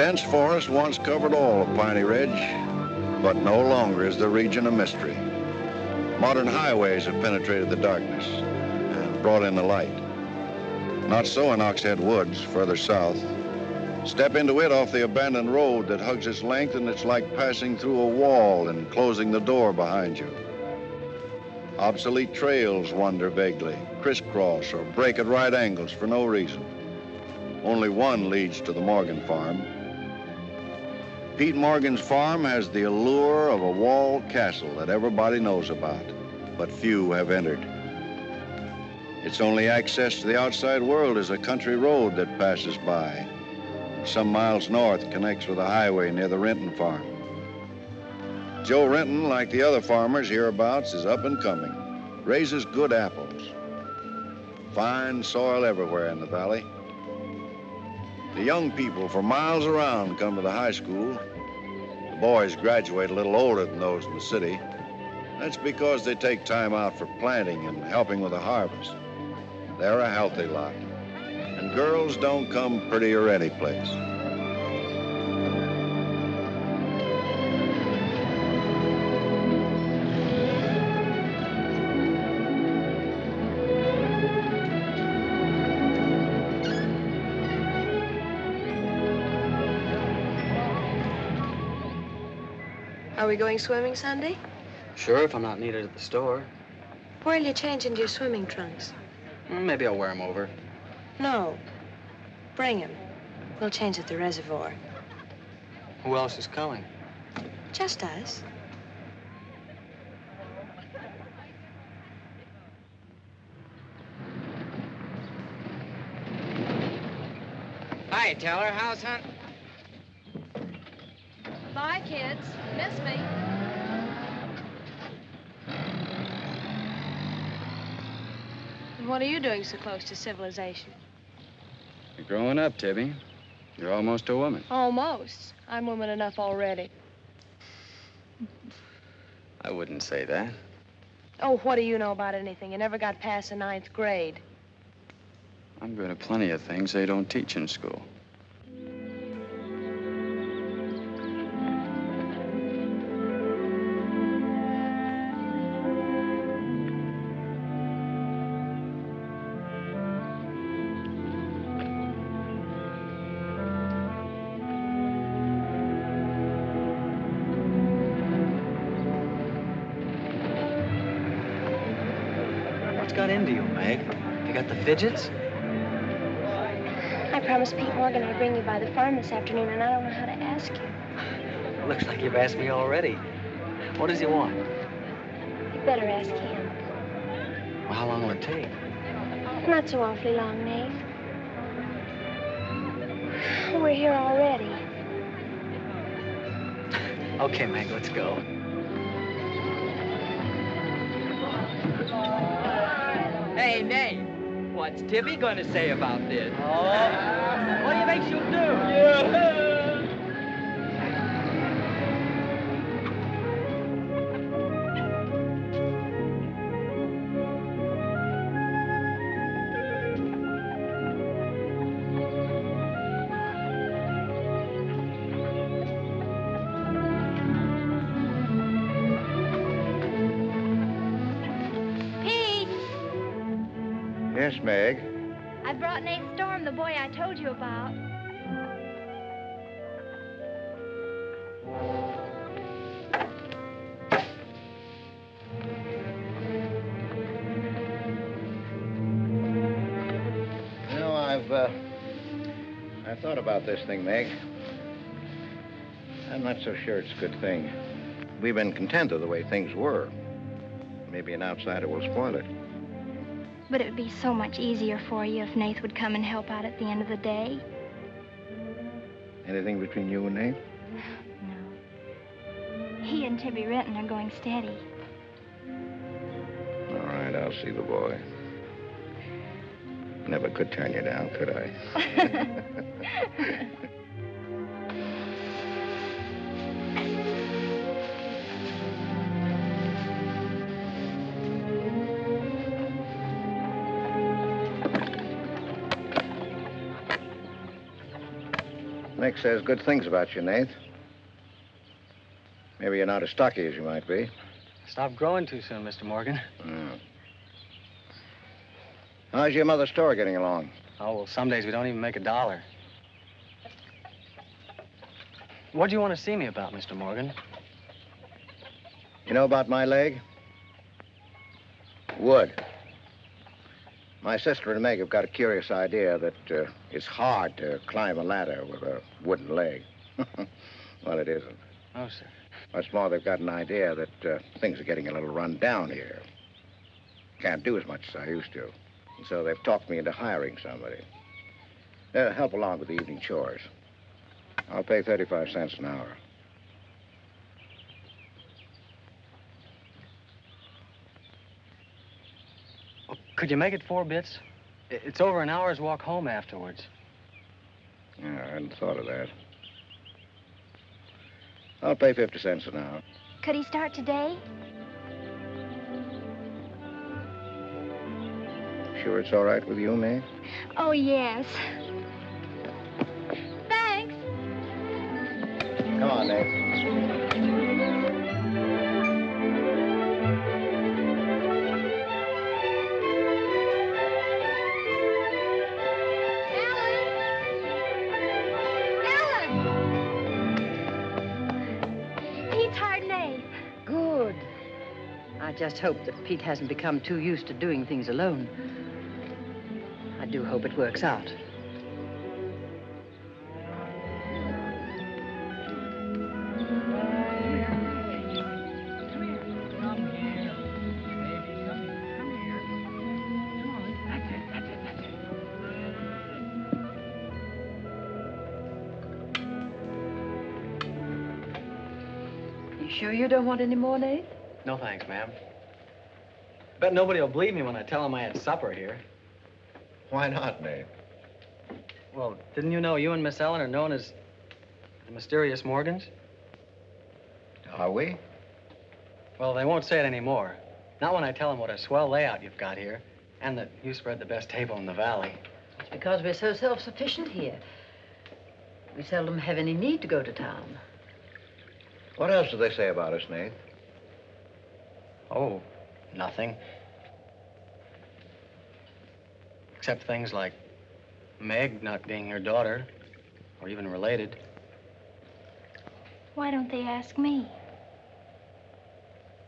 dense forest once covered all of Piney Ridge, but no longer is the region a mystery. Modern highways have penetrated the darkness and brought in the light. Not so in Oxhead Woods, further south. Step into it off the abandoned road that hugs its length, and it's like passing through a wall and closing the door behind you. Obsolete trails wander vaguely, crisscross or break at right angles for no reason. Only one leads to the Morgan farm. Pete Morgan's farm has the allure of a walled castle that everybody knows about, but few have entered. Its only access to the outside world is a country road that passes by. Some miles north connects with a highway near the Renton farm. Joe Renton, like the other farmers hereabouts, is up and coming, raises good apples. Fine soil everywhere in the valley. The young people for miles around come to the high school. The boys graduate a little older than those in the city. That's because they take time out for planting and helping with the harvest. They're a healthy lot. And girls don't come prettier any place. Are we going swimming Sunday? Sure, if I'm not needed at the store. Where'll you change into your swimming trunks? Maybe I'll wear them over. No. Bring 'em. We'll change at the reservoir. Who else is coming? Just us. Hi, Teller. How's hunt? Bye, kids. Miss me. And what are you doing so close to civilization? You're growing up, Tibby. You're almost a woman. Almost. I'm woman enough already. I wouldn't say that. Oh, what do you know about anything? You never got past the 9th grade. I'm good at plenty of things they don't teach in school. Got into you, Meg? You got the fidgets? I promised Pete Morgan I'd bring you by the farm this afternoon, and I don't know how to ask you. Looks like you've asked me already. What does he want? You'd better ask him. Well, how long will it take? Not so awfully long, Nate. We're here already. Okay, Meg, let's go. Hey, Nate, what's Tibby gonna say about this? Oh, what do you think she'll do? Yeah. Yes, Meg. I brought Nath Storm, the boy I told you about. You know, I've thought about this thing, Meg. I'm not so sure it's a good thing. We've been content of the way things were. Maybe an outsider will spoil it. But it would be so much easier for you if Nath would come and help out at the end of the day. Anything between you and Nate? No. He and Tibby Renton are going steady. All right, I'll see the boy. Never could turn you down, could I? Mick says good things about you, Nath. Maybe you're not as stocky as you might be. Stop growing too soon, Mr. Morgan. How's your mother's store getting along? Oh, well, some days we don't even make $1. What do you want to see me about, Mr. Morgan? You know about my leg? Wood. My sister and Meg have got a curious idea that it's hard to climb a ladder with a wooden leg. Well, it isn't. Oh, sir. What's more, they've got an idea that things are getting a little run down here. Can't do as much as I used to. And so they've talked me into hiring somebody. Help along with the evening chores. I'll pay 35 cents an hour. Well, could you make it 4 bits? It's over an hour's walk home afterwards. Yeah, I hadn't thought of that. I'll pay 50 cents an hour. Could he start today? Sure it's all right with you, May? Oh, yes. Thanks. Come on, Nate. I just hope that Pete hasn't become too used to doing things alone. I do hope it works out. You sure you don't want any more, Nate? No, thanks, ma'am. Bet nobody will believe me when I tell them I had supper here. Why not, Nate? Well, didn't you know you and Miss Ellen are known as the mysterious Morgans? Are we? Well, they won't say it anymore. Not when I tell them what a swell layout you've got here, and that you spread the best table in the valley. It's because we're so self-sufficient here. We seldom have any need to go to town. What else do they say about us, Nate? Oh, nothing. Except things like Meg not being her daughter, or even related. Why don't they ask me?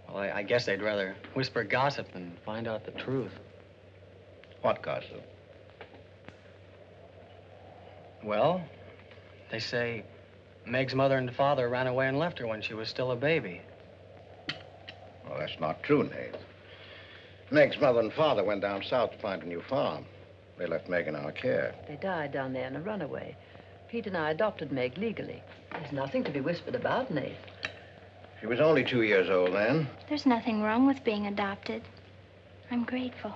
Well, I guess they'd rather whisper gossip than find out the truth. What gossip? Well, they say Meg's mother and father ran away and left her when she was still a baby. Well, that's not true, Nate. Meg's mother and father went down south to find a new farm. They left Meg in our care. They died down there in a runaway. Pete and I adopted Meg legally. There's nothing to be whispered about, Nate. She was only 2 years old then. There's nothing wrong with being adopted. I'm grateful.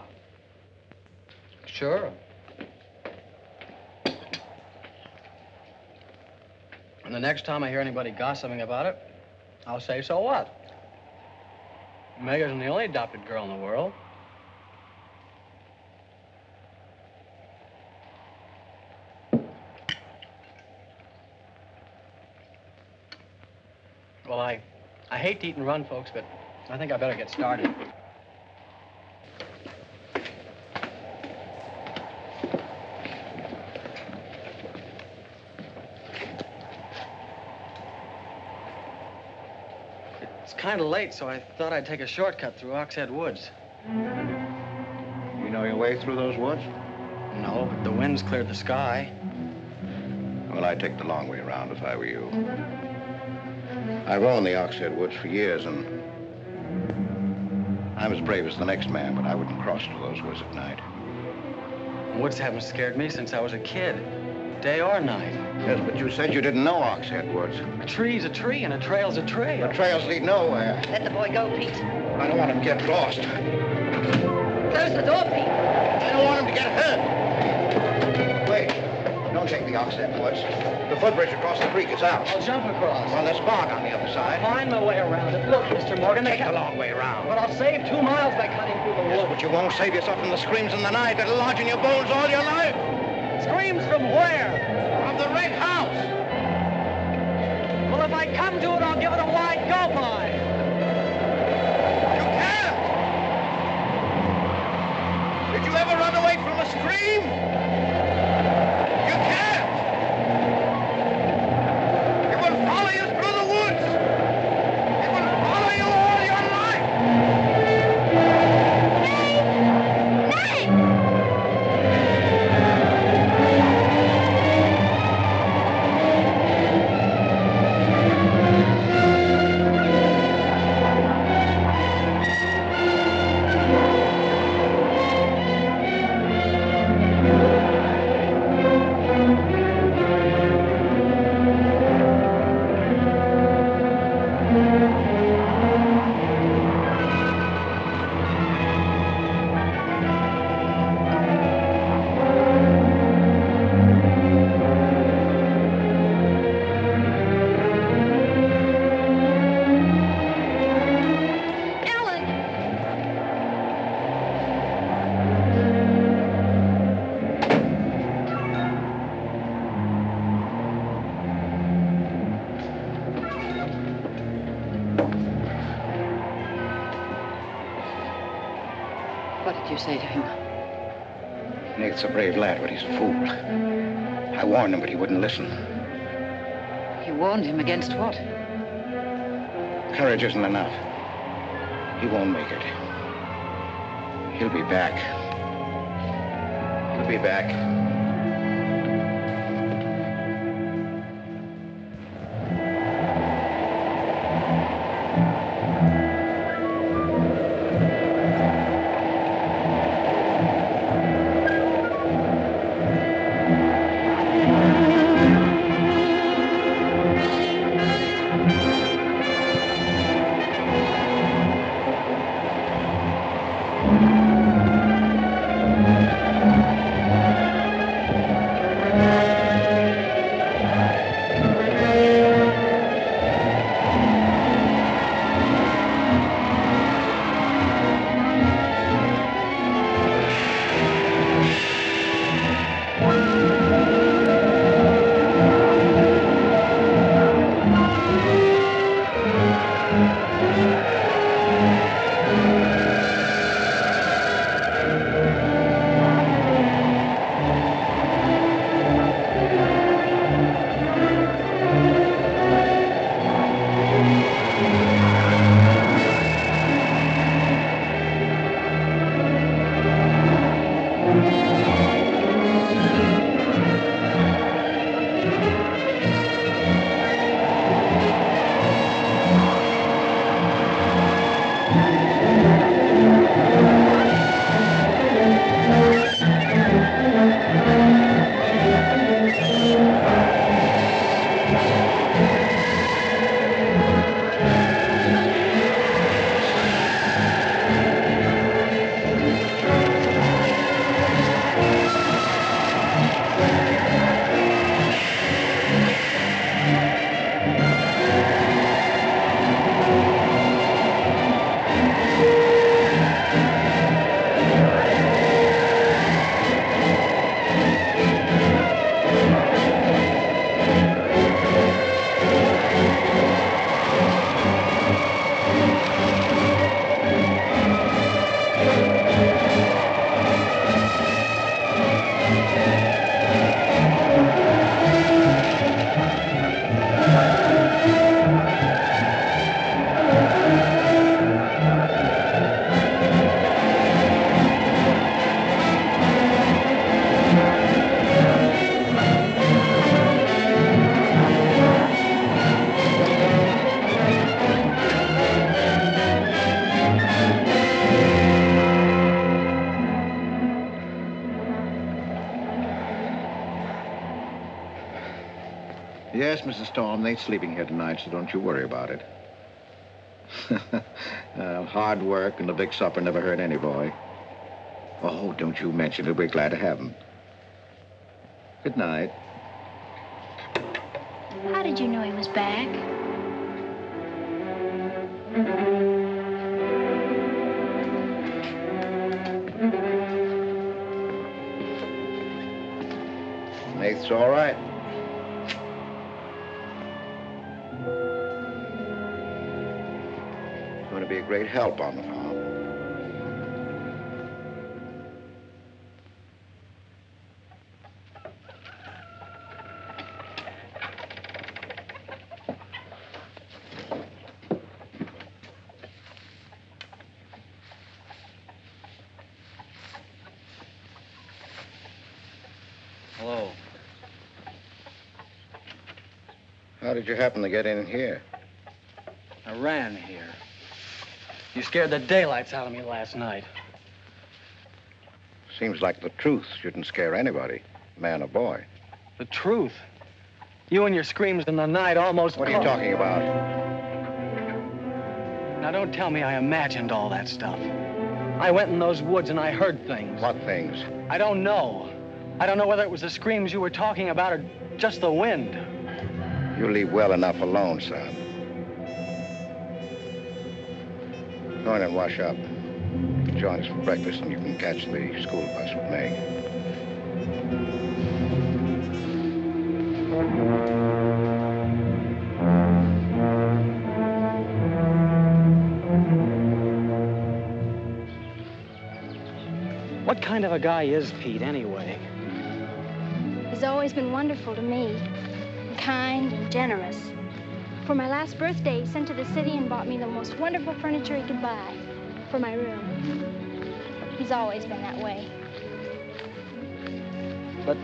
Sure. And the next time I hear anybody gossiping about it, I'll say, so what? Meg isn't the only adopted girl in the world. Well, I hate to eat and run, folks, but I think I better get started. It's kind of late, so I thought I'd take a shortcut through Oxhead Woods. You know your way through those woods? No, but the wind's cleared the sky. Well, I'd take the long way around if I were you. I've owned the Oxhead Woods for years, and I'm as brave as the next man, but I wouldn't cross through those woods at night. Woods haven't scared me since I was a kid, day or night. Yes, but you said you didn't know Oxhead Woods. A tree's a tree, and a trail's a trail. The trails lead nowhere. Let the boy go, Pete. I don't want him to get lost. Close the door, Pete. I don't want him to get hurt. Wait. Don't take the Oxhead Woods. The footbridge across the creek is out. I'll jump across. Well, there's fog on the other side. Find my way around it. Look, Mr. Morgan, Take the long way around. But I'll save 2 miles by cutting through the Yes, woods. but you won't save yourself from the screams in the night that'll lodge in your bones all your life. Screams from where? From the red house. if I come to it, I'll give it a wide go by. You can't! Did you ever run away from a stream? You can't! It will follow you through the woods! It will follow you all your life! Ellen! What did you say to him? Nath's a brave lad, but he's a fool. I warned him, but he wouldn't listen. You warned him against what? Courage isn't enough. He won't make it. He'll be back. He'll be back. Yes, Mrs. Storm, Nate's sleeping here tonight, so don't you worry about it. Hard work and the big supper never hurt any boy. Oh, don't you mention it. We're glad to have him. Good night. How did you know he was back? Nate's all right. Going to be a great help on the farm. Hello. How did you happen to get in here? I ran here. You scared the daylights out of me last night. Seems like the truth shouldn't scare anybody, man or boy. The truth. You and your screams in the night almost... What are you talking about? Now, don't tell me I imagined all that stuff. I went in those woods and I heard things. What things? I don't know. I don't know whether it was the screams you were talking about or just the wind. You leave well enough alone, son. Go in and wash up. Join us for breakfast and you can catch the school bus with Meg. What kind of a guy is Pete, anyway? He's always been wonderful to me. Kind and generous. For my last birthday, he sent to the city and bought me the most wonderful furniture he could buy for my room. He's always been that way. But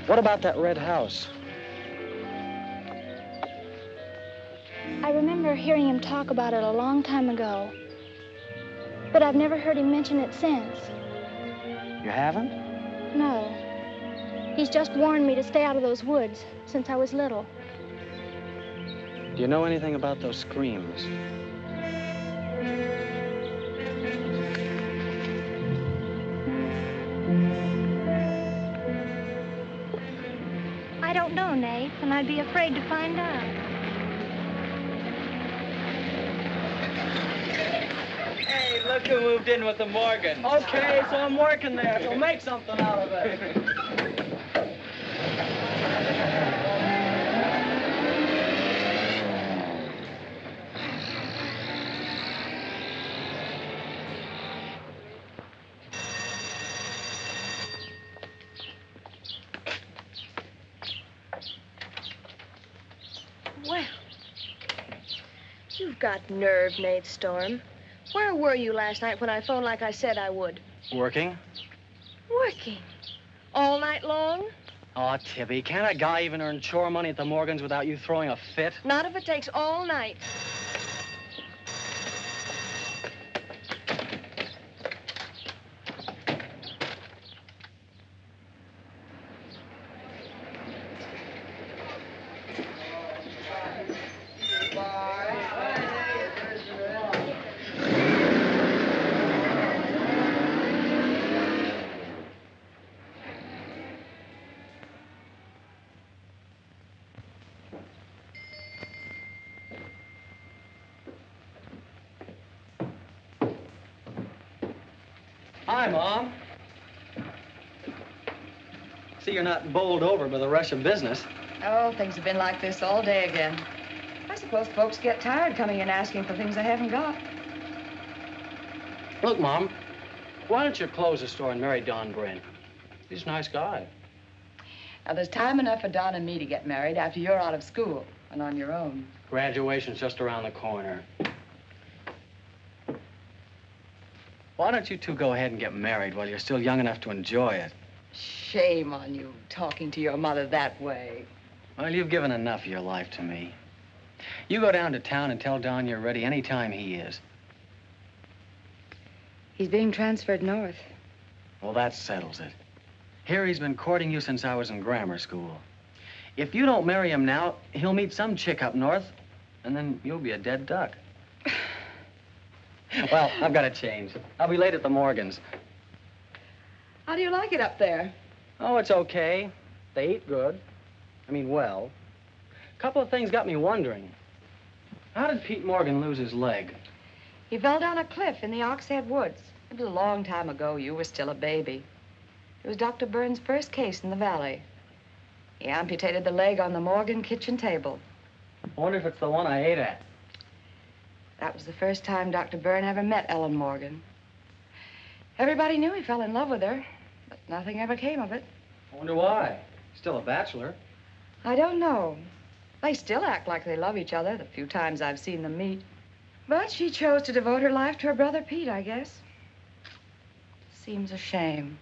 what about that red house? I remember hearing him talk about it a long time ago. But I've never heard him mention it since. You haven't? No. He's just warned me to stay out of those woods since I was little. Do you know anything about those screams? I don't know, Nath, and I'd be afraid to find out. Hey, look who moved in with the Morgans. Okay, so I'm working there, so make something out of it. Well, you've got nerve, Nath Storm. Where were you last night when I phoned like I said I would? Working? Working. All night long? Oh, Tibby, can't a guy even earn chore money at the Morgans without you throwing a fit? Not if it takes all night. Hi, Mom. See, you're not bowled over by the rush of business. Oh, things have been like this all day again. I suppose folks get tired coming in asking for things they haven't got. Look, Mom, why don't you close the store and marry Don Brent? He's a nice guy. Now, there's time enough for Don and me to get married after you're out of school and on your own. Graduation's just around the corner. Why don't you two go ahead and get married while you're still young enough to enjoy it? Shame on you, talking to your mother that way. Well, you've given enough of your life to me. You go down to town and tell Don you're ready any time he is. He's being transferred north. Well, that settles it. Here he's been courting you since I was in grammar school. If you don't marry him now, he'll meet some chick up north, and then you'll be a dead duck. Well, I've got to change. I'll be late at the Morgans. How do you like it up there? Oh, it's okay. They eat good. I mean, well. A couple of things got me wondering. How did Pete Morgan lose his leg? He fell down a cliff in the Oxhead Woods. It was a long time ago. You were still a baby. It was Dr. Burns' first case in the valley. He amputated the leg on the Morgan kitchen table. I wonder if it's the one I ate at. That was the first time Dr. Byrne ever met Ellen Morgan. Everybody knew he fell in love with her, but nothing ever came of it. I wonder why. Still a bachelor. I don't know. They still act like they love each other, the few times I've seen them meet. But she chose to devote her life to her brother Pete, I guess. Seems a shame.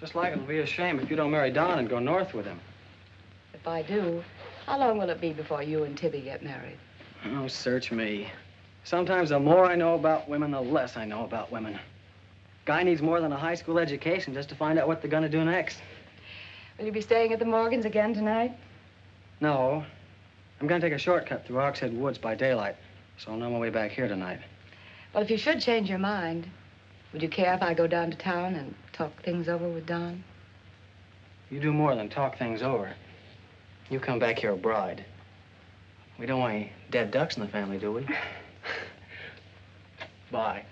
Just like it'll be a shame if you don't marry Don and go north with him. If I do, how long will it be before you and Tibby get married? Oh, search me. Sometimes the more I know about women, the less I know about women. Guy needs more than a high school education just to find out what they're gonna do next. Will you be staying at the Morgans again tonight? No. I'm gonna take a shortcut through Oxhead Woods by daylight, so I'll know my way back here tonight. Well, if you should change your mind, would you care if I go down to town and talk things over with Don? You do more than talk things over. You come back here a bride. We don't want any dead ducks in the family, do we? Bye.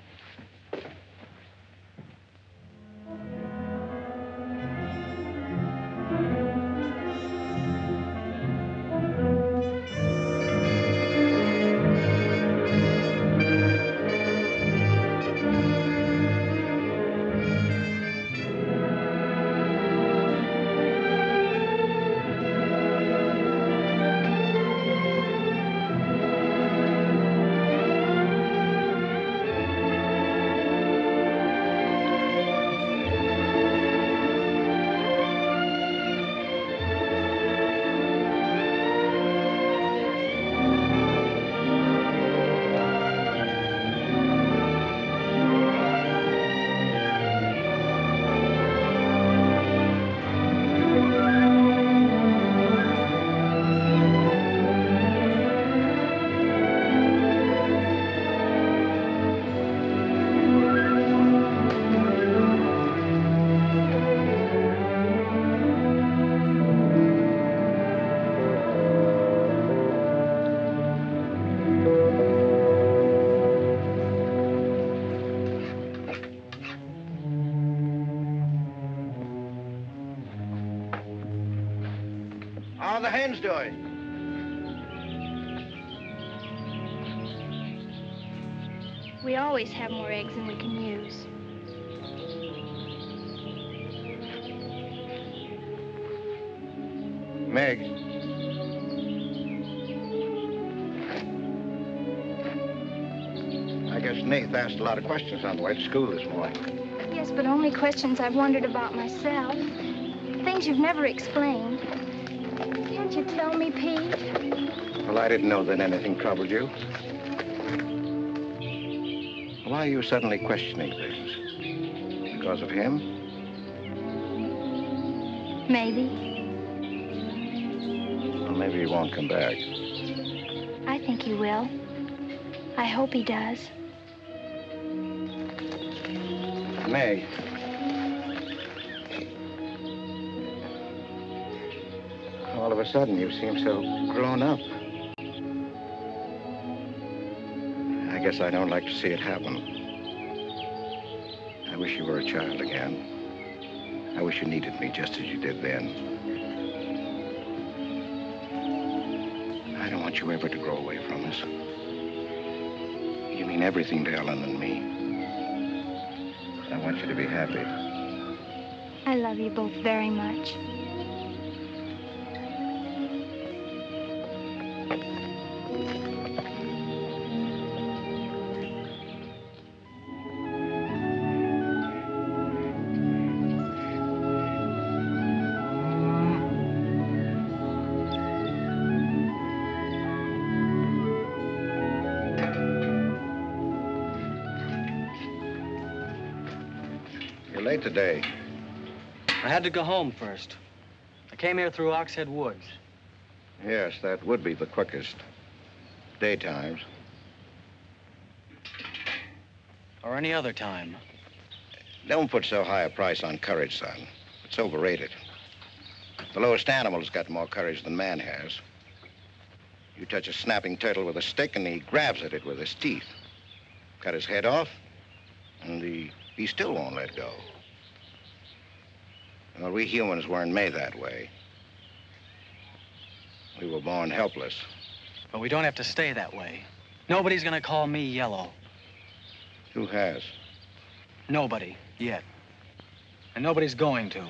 How are the hens doing? We always have more eggs than we can use. Meg. I guess Nath asked a lot of questions on the way to school this morning. Yes, but only questions I've wondered about myself. Things you've never explained. Can't you tell me, Pete? Well, I didn't know that anything troubled you. Why are you suddenly questioning things? Because of him? Maybe. Well, maybe he won't come back. I think he will. I hope he does. Meg. All of a sudden, you seem so grown up. I guess I don't like to see it happen. I wish you were a child again. I wish you needed me just as you did then. I don't want you ever to grow away from us. You mean everything to Ellen and me. I want you to be happy. I love you both very much. You're late today. I had to go home first. I came here through Oxhead Woods. Yes, that would be the quickest. Daytimes. Or any other time. Don't put so high a price on courage, son. It's overrated. The lowest animal's got more courage than man has. You touch a snapping turtle with a stick and he grabs at it with his teeth. Cut his head off, and he still won't let go. Well, we humans weren't made that way. We were born helpless. But we don't have to stay that way. Nobody's gonna call me yellow. Who has? Nobody, yet. And nobody's going to.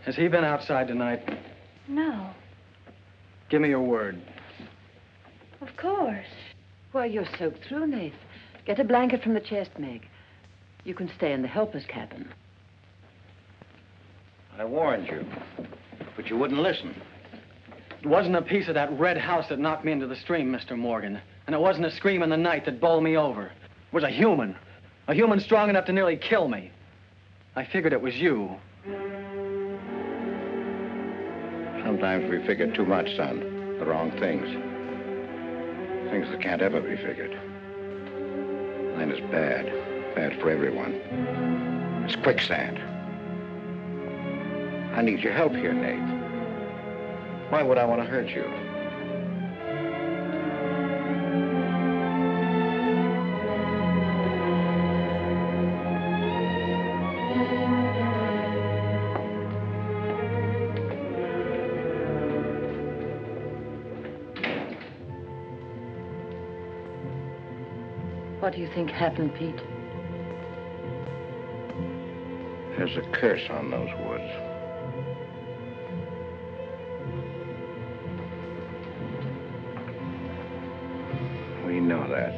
Has he been outside tonight? No, Give me your word. of course. Why, you're soaked through, Nath. Get a blanket from the chest, Meg. You can stay in the helper's cabin. I warned you, but you wouldn't listen. It wasn't a piece of that red house that knocked me into the stream, Mr. Morgan. And it wasn't a scream in the night that bowled me over. It was a human strong enough to nearly kill me. I figured it was you. Sometimes we figure too much, son. The wrong things. Things that can't ever be figured. Then it's bad. Bad for everyone. It's quicksand. I need your help here, Nate. Why would I want to hurt you? What do you think happened, Pete? There's a curse on those woods. We know that.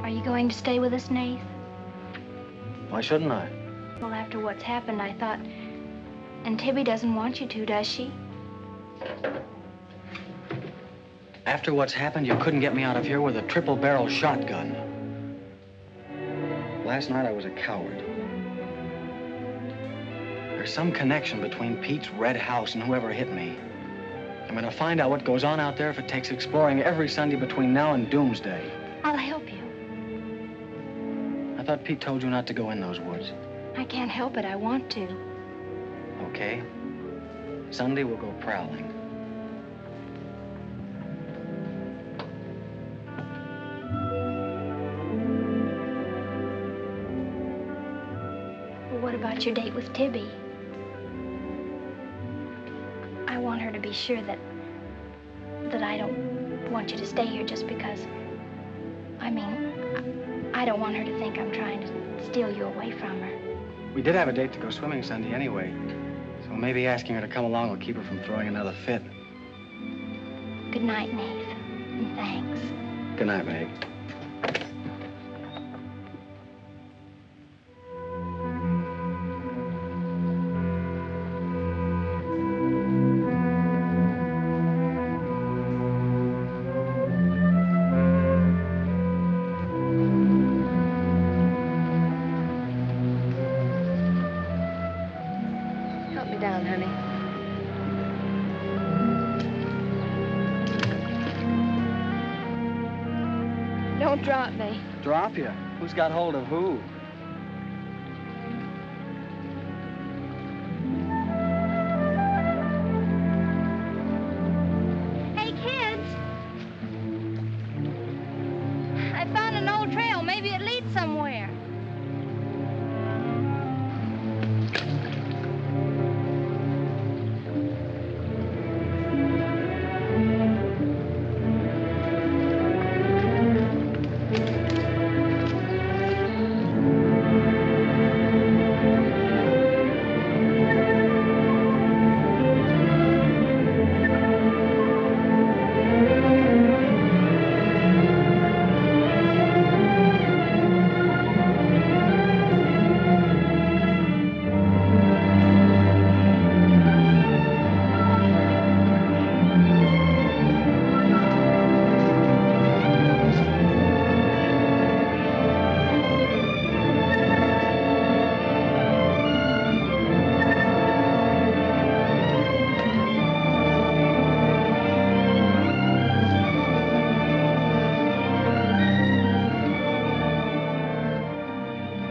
Are you going to stay with us, Nath? Why shouldn't I? Well, after what's happened, I thought... And Tibby doesn't want you to, does she? After what's happened, you couldn't get me out of here with a triple-barrel shotgun. Last night, I was a coward. There's some connection between Pete's red house and whoever hit me. I'm gonna find out what goes on out there if it takes exploring every Sunday between now and doomsday. I'll help you. I thought Pete told you not to go in those woods. I can't help it. I want to. Okay. Sunday, we'll go prowling. Well, what about your date with Tibby? I want her to be sure that I don't want you to stay here just because... I don't want her to think I'm trying to steal you away from her. We did have a date to go swimming Sunday anyway. So maybe asking her to come along will keep her from throwing another fit. Good night, Nath. Thanks. Good night, Meg. Help me down, honey. Don't drop me. Drop you? Who's got hold of who? Hey, kids! I found an old trail. Maybe it leads somewhere.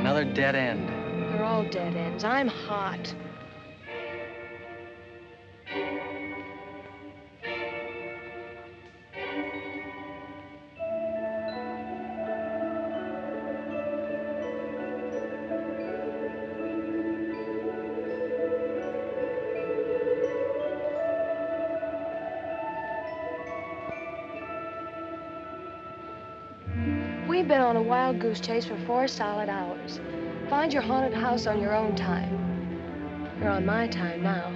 Another dead end. They're all dead ends. I'm hot. We've been on a wild goose chase for 4 solid hours. Find your haunted house on your own time. You're on my time now.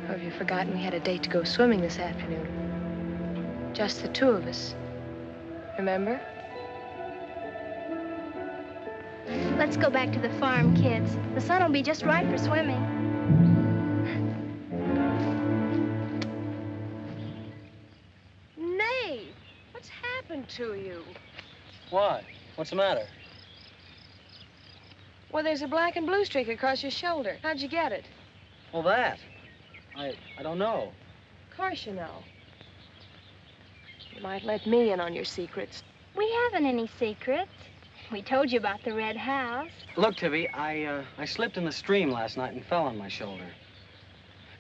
Or have you forgotten we had a date to go swimming this afternoon? Just the 2 of us. Remember? Let's go back to the farm, kids. The sun will be just right for swimming. Nath, what's happened to you? What? What's the matter? Well, there's a black and blue streak across your shoulder. How'd you get it? Well, that. I don't know. Of course you know. You might let me in on your secrets. We haven't any secrets. We told you about the red house. Look, Tibby, I slipped in the stream last night and fell on my shoulder.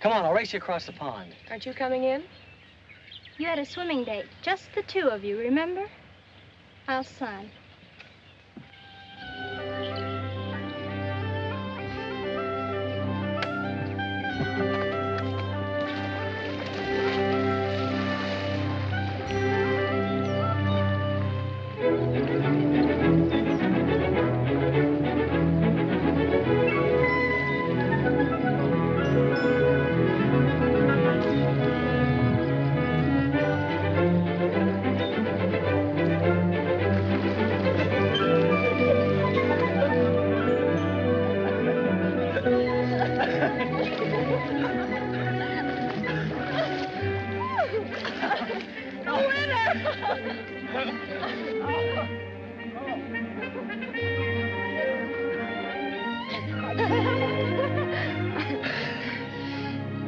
Come on, I'll race you across the pond. Aren't you coming in? You had a swimming date, just the 2 of you, remember? How's Son?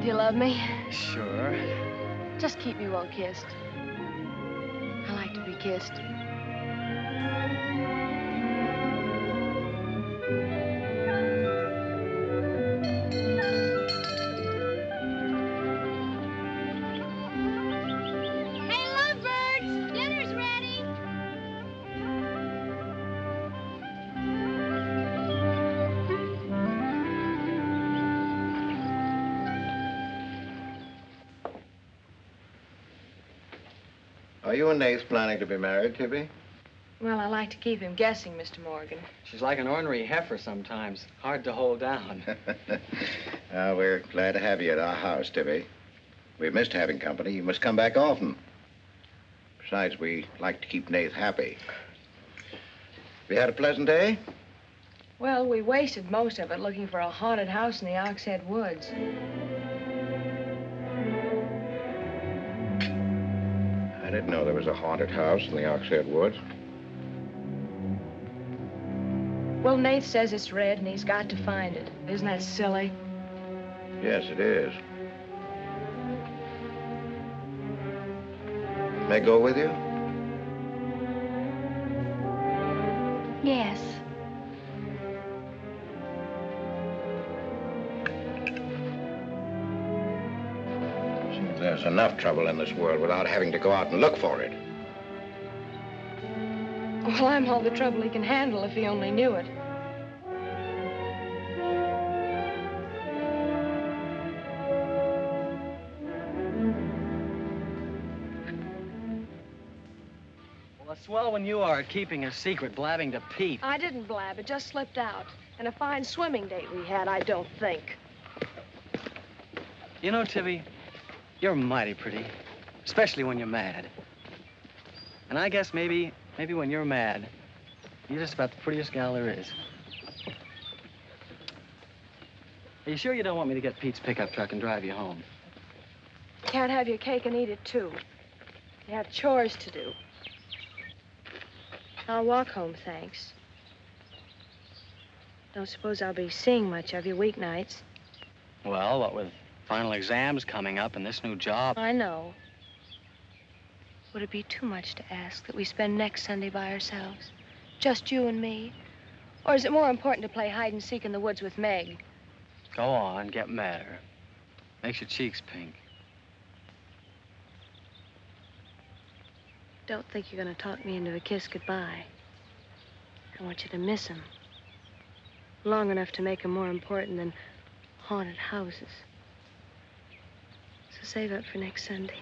Do you love me? Sure. Just keep me well kissed. I like to be kissed. Hey, lovebirds! Dinner's ready! Are you and Nath planning to be married, Tibby? Well, I like to keep him guessing, Mr. Morgan. She's like an ornery heifer sometimes. Hard to hold down. We're glad to have you at our house, Tibby. We've missed having company. You must come back often. Besides, we like to keep Nath happy. Have you had a pleasant day? Well, we wasted most of it looking for a haunted house in the Oxhead Woods. I didn't know there was a haunted house in the Oxhead Woods. Well, Nath says it's red and he's got to find it. Isn't that silly? Yes, it is. May I go with you? Yes. There's enough trouble in this world without having to go out and look for it. Well, I'm all the trouble he can handle if he only knew it. Well, it's swell when you are keeping a secret, blabbing to Pete. I didn't blab. It just slipped out. And a fine swimming date we had, I don't think. You know, Tibby, you're mighty pretty, especially when you're mad. And I guess maybe when you're mad, you're just about the prettiest gal there is. Are you sure you don't want me to get Pete's pickup truck and drive you home? Can't have your cake and eat it, too. You have chores to do. I'll walk home, thanks. Don't suppose I'll be seeing much of you weeknights. Well, what with final exams coming up and this new job. I know. Would it be too much to ask that we spend next Sunday by ourselves? Just you and me? Or is it more important to play hide and seek in the woods with Meg? Go on, get madder. Makes your cheeks pink. Don't think you're going to talk me into a kiss goodbye. I want you to miss him. Long enough to make him more important than haunted houses. So save up for next Sunday.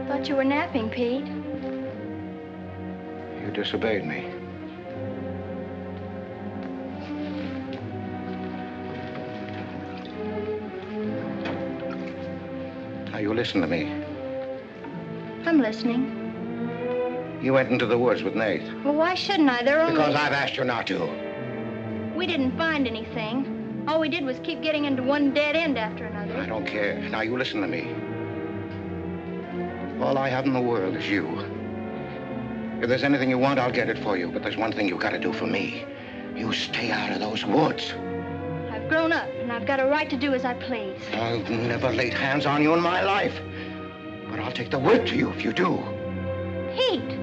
Thought you were napping, Pete. You disobeyed me. Now, you listen to me. I'm listening. You went into the woods with Nath. Well, why shouldn't I? They're only... Because I've asked you not to. We didn't find anything. All we did was keep getting into one dead end after another. I don't care. Now, you listen to me. All I have in the world is you. If there's anything you want, I'll get it for you. But there's one thing you gotta do for me. You stay out of those woods. I've grown up, and I've got a right to do as I please. I've never laid hands on you in my life. But I'll take the word to you if you do. Pete!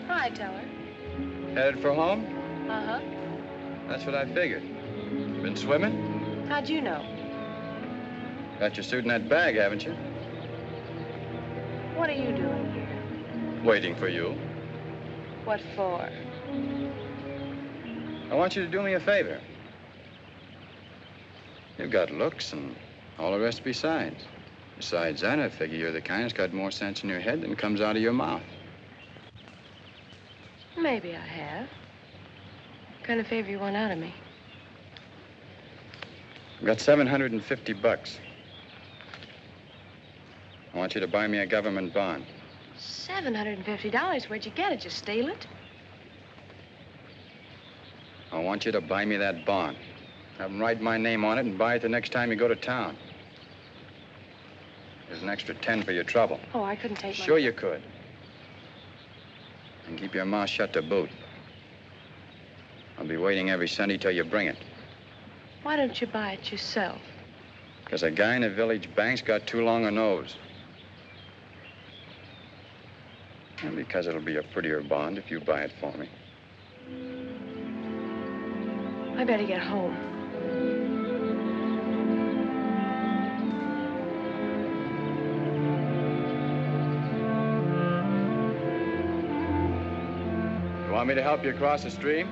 Hi, Teller. Headed for home? Uh-huh. That's what I figured. Been swimming? How'd you know? Got your suit in that bag, haven't you? What are you doing here? Waiting for you. What for? I want you to do me a favor. You've got looks and all the rest besides. Besides that, I figure you're the kind that's got more sense in your head than comes out of your mouth. Maybe I have. What kind of favor you want out of me? I've got $750. I want you to buy me a government bond. $750? Where'd you get it? You steal it? I want you to buy me that bond. Have them write my name on it and buy it the next time you go to town. There's an extra 10 for your trouble. Oh, I couldn't take my... Sure you could. And keep your mouth shut to boot. I'll be waiting every Sunday till you bring it. Why don't you buy it yourself? Because a guy in a village bank's got too long a nose. And because it'll be a prettier bond if you buy it for me. I better get home. You want me to help you across the stream?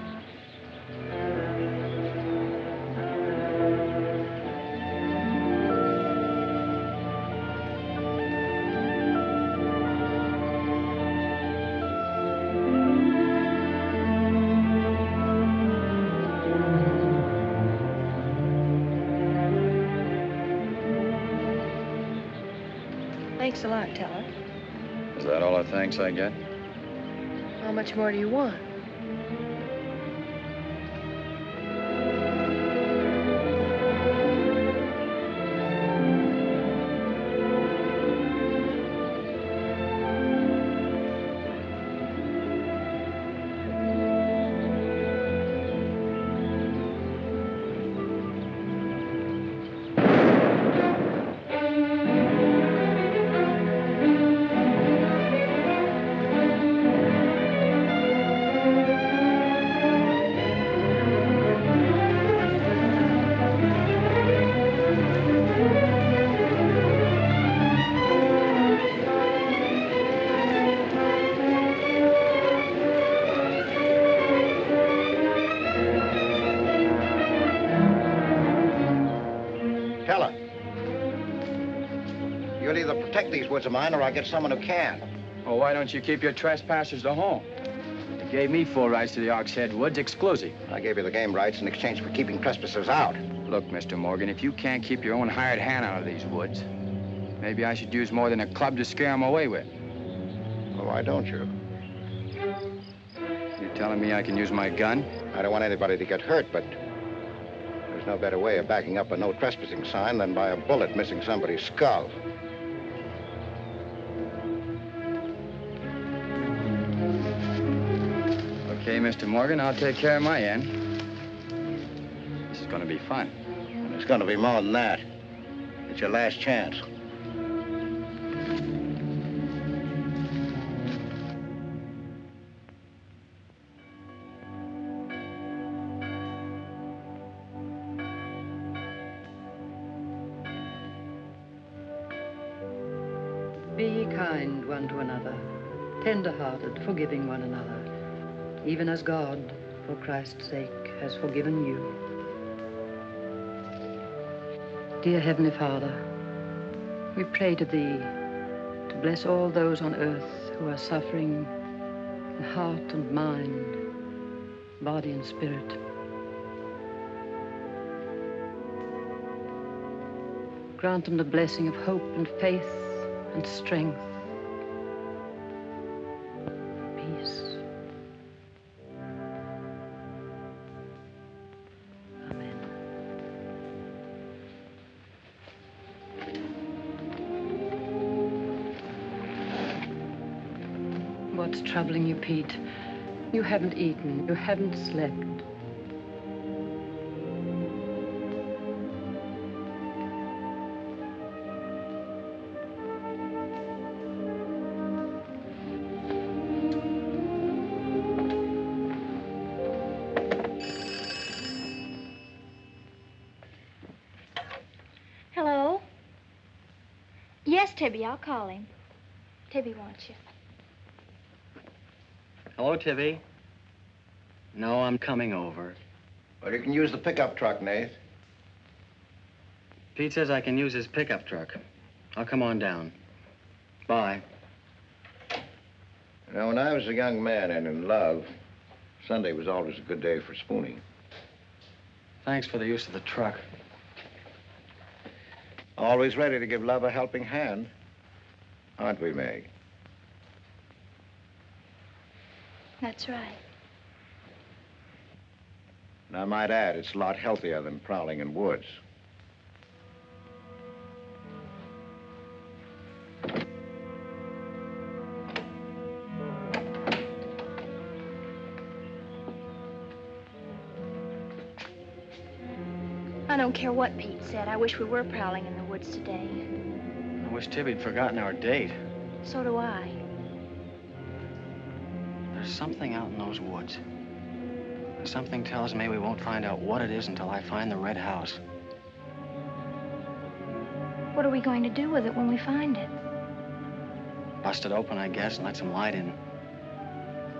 Thanks a lot, Teller. Is that all the thanks I get? How much more do you want? You'll either protect these woods of mine or I'll get someone who can. Well, why don't you keep your trespassers to home? You gave me full rights to the Ox Head Woods, exclusive. I gave you the game rights in exchange for keeping trespassers out. Look, Mr. Morgan, if you can't keep your own hired hand out of these woods, maybe I should use more than a club to scare them away with. Well, why don't you? You telling me I can use my gun? I don't want anybody to get hurt, but there's no better way of backing up a no trespassing sign than by a bullet missing somebody's skull. Okay, Mr. Morgan, I'll take care of my end. This is going to be fun. And it's going to be more than that. It's your last chance. Be kind one to another, tender-hearted, forgiving one another, even as God, for Christ's sake, has forgiven you. Dear Heavenly Father, we pray to Thee to bless all those on earth who are suffering in heart and mind, body and spirit. Grant them the blessing of hope and faith and strength, peace. Amen. What's troubling you, Pete? You haven't eaten, you haven't slept. Hello? Yes, Tibby, I'll call him. Tibby wants you. Hello, Tibby. No, I'm coming over. Well, you can use the pickup truck, Nath. Pete says I can use his pickup truck. I'll come on down. Bye. You know, when I was a young man and in love, Sunday was always a good day for spooning. Thanks for the use of the truck. Always ready to give love a helping hand. Aren't we, Meg? That's right. And I might add, it's a lot healthier than prowling in woods. I don't care what Pete said. I wish we were prowling in the woods today. I wish Tibby'd forgotten our date. So do I. There's something out in those woods. Something tells me we won't find out what it is until I find the red house. What are we going to do with it when we find it? Bust it open, I guess, and let some light in.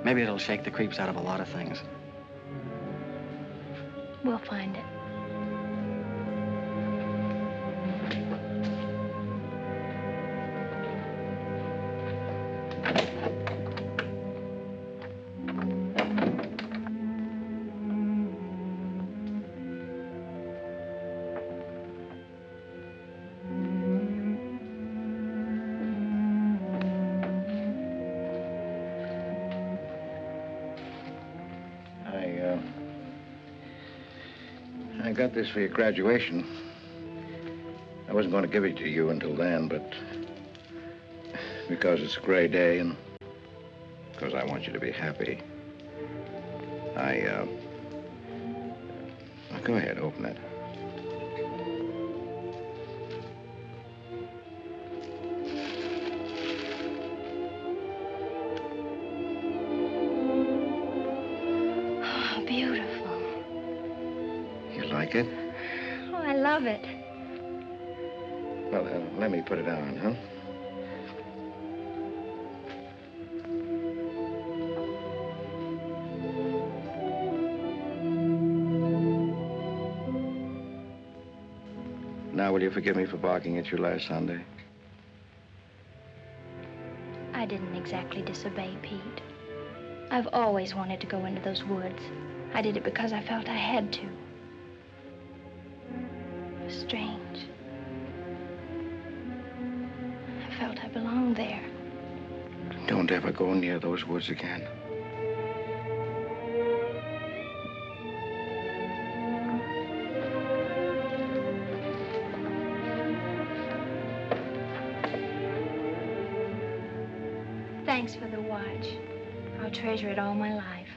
Maybe it'll shake the creeps out of a lot of things. We'll find it. I got this for your graduation. I wasn't going to give it to you until then, but because it's a gray day and because I want you to be happy, go ahead, open it. Oh, beautiful. You like it? Oh, I love it. Well, let me put it on, huh? Now, will you forgive me for barking at you last Sunday? I didn't exactly disobey Pete. I've always wanted to go into those woods. I did it because I felt I had to. It was strange. I felt I belonged there. Don't ever go near those woods again. Thanks for the watch. I'll treasure it all my life.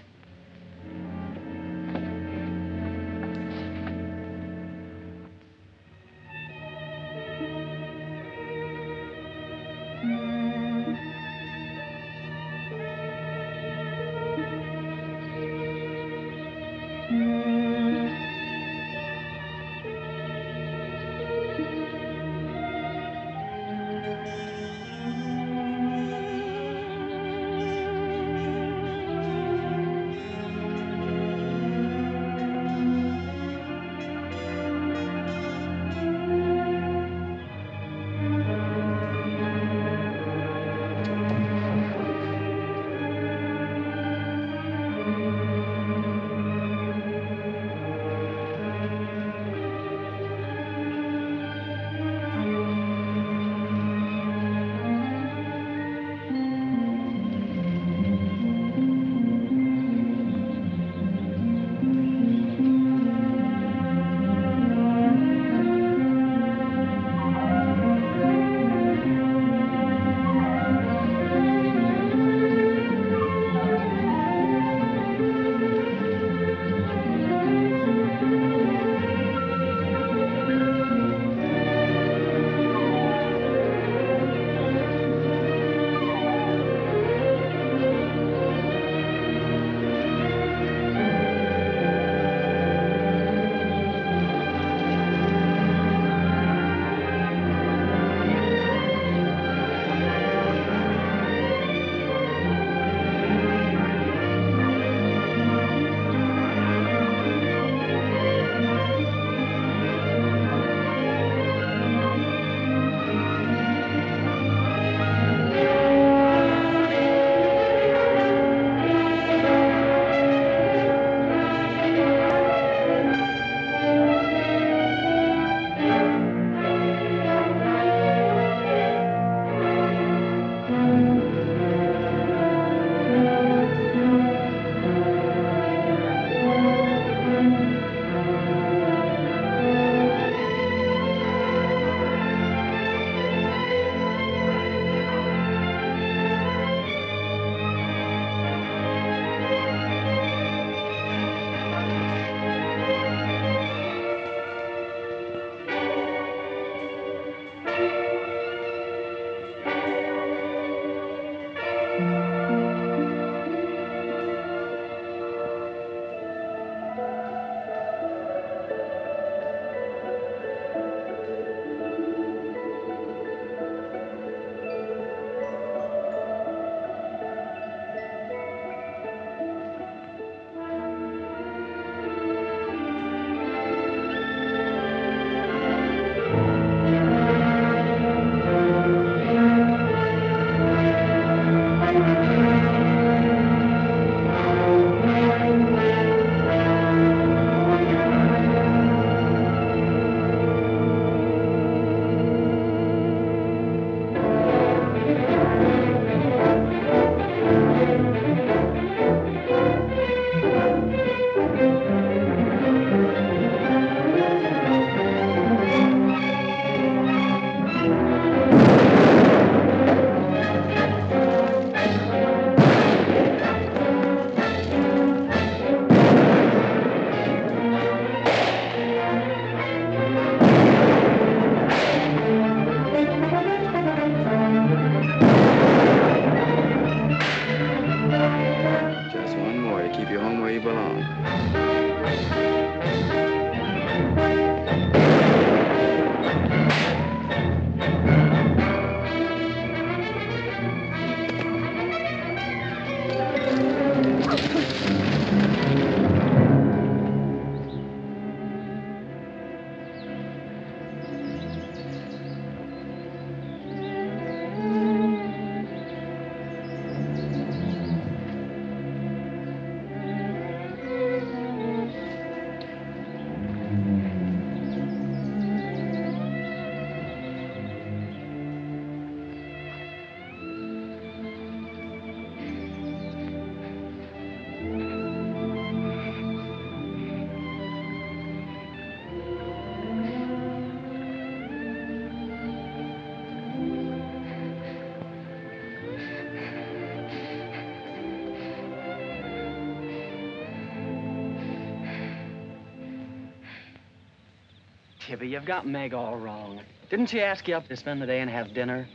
Tibby, you've got Meg all wrong. Didn't she ask you up to spend the day and have dinner?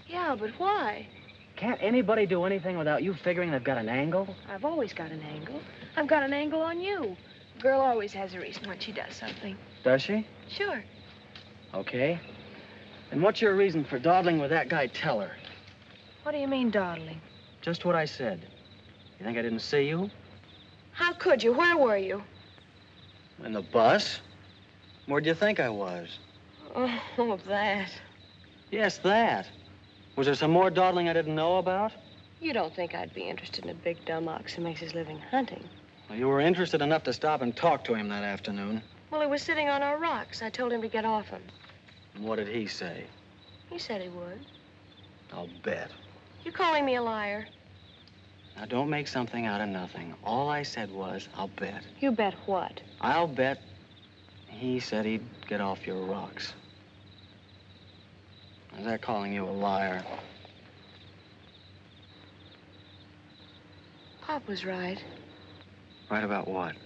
Yeah, but why? Can't anybody do anything without you figuring they've got an angle? I've always got an angle. I've got an angle on you. A girl always has a reason when she does something. Does she? Sure. Okay. And what's your reason for dawdling with that guy Teller? What do you mean, dawdling? Just what I said. You think I didn't see you? How could you? Where were you? In the bus? Where'd you think I was? Oh, that. Yes, that. Was there some more dawdling I didn't know about? You don't think I'd be interested in a big dumb ox who makes his living hunting? Well, you were interested enough to stop and talk to him that afternoon. Well, he was sitting on our rocks. I told him to get off him. And what did he say? He said he would. I'll bet. You calling me a liar? Now, don't make something out of nothing. All I said was, I'll bet. You bet what? I'll bet he said he'd get off your rocks. Is that calling you a liar? Pop was right. Right about what?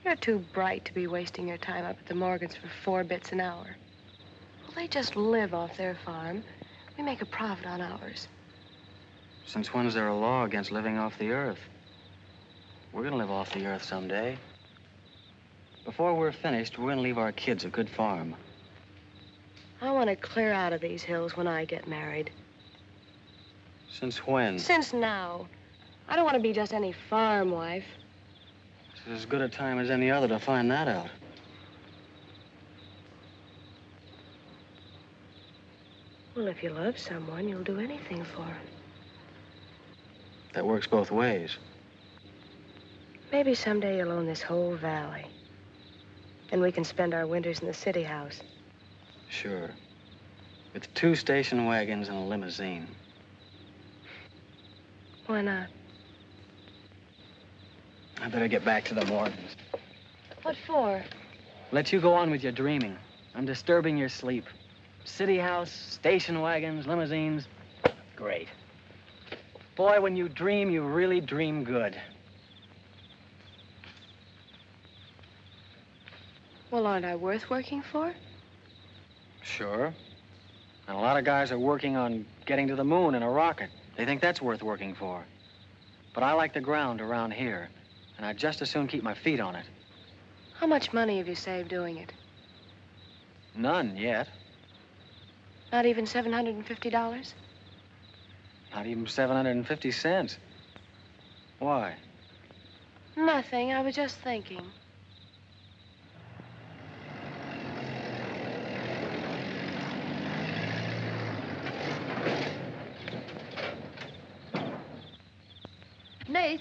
You're too bright to be wasting your time up at the Morgans for 4 bits an hour. Well, they just live off their farm. We make a profit on ours. Since when's there a law against living off the earth? We're gonna live off the earth someday. Before we're finished, we're gonna leave our kids a good farm. I want to clear out of these hills when I get married. Since when? Since now. I don't want to be just any farm wife. It's as good a time as any other to find that out. Well, if you love someone, you'll do anything for him. That works both ways. Maybe someday you'll own this whole valley. And we can spend our winters in the city house. Sure. With 2 station wagons and a limousine. Why not? I better get back to the Morgans. What for? Let you go on with your dreaming. I'm disturbing your sleep. City house, station wagons, limousines. Great. Boy, when you dream, you really dream good. Well, aren't I worth working for? Sure. And a lot of guys are working on getting to the moon in a rocket. They think that's worth working for. But I like the ground around here, and I'd just as soon keep my feet on it. How much money have you saved doing it? None yet. Not even $750? Not even 750 cents. Why? Nothing. I was just thinking. Nath,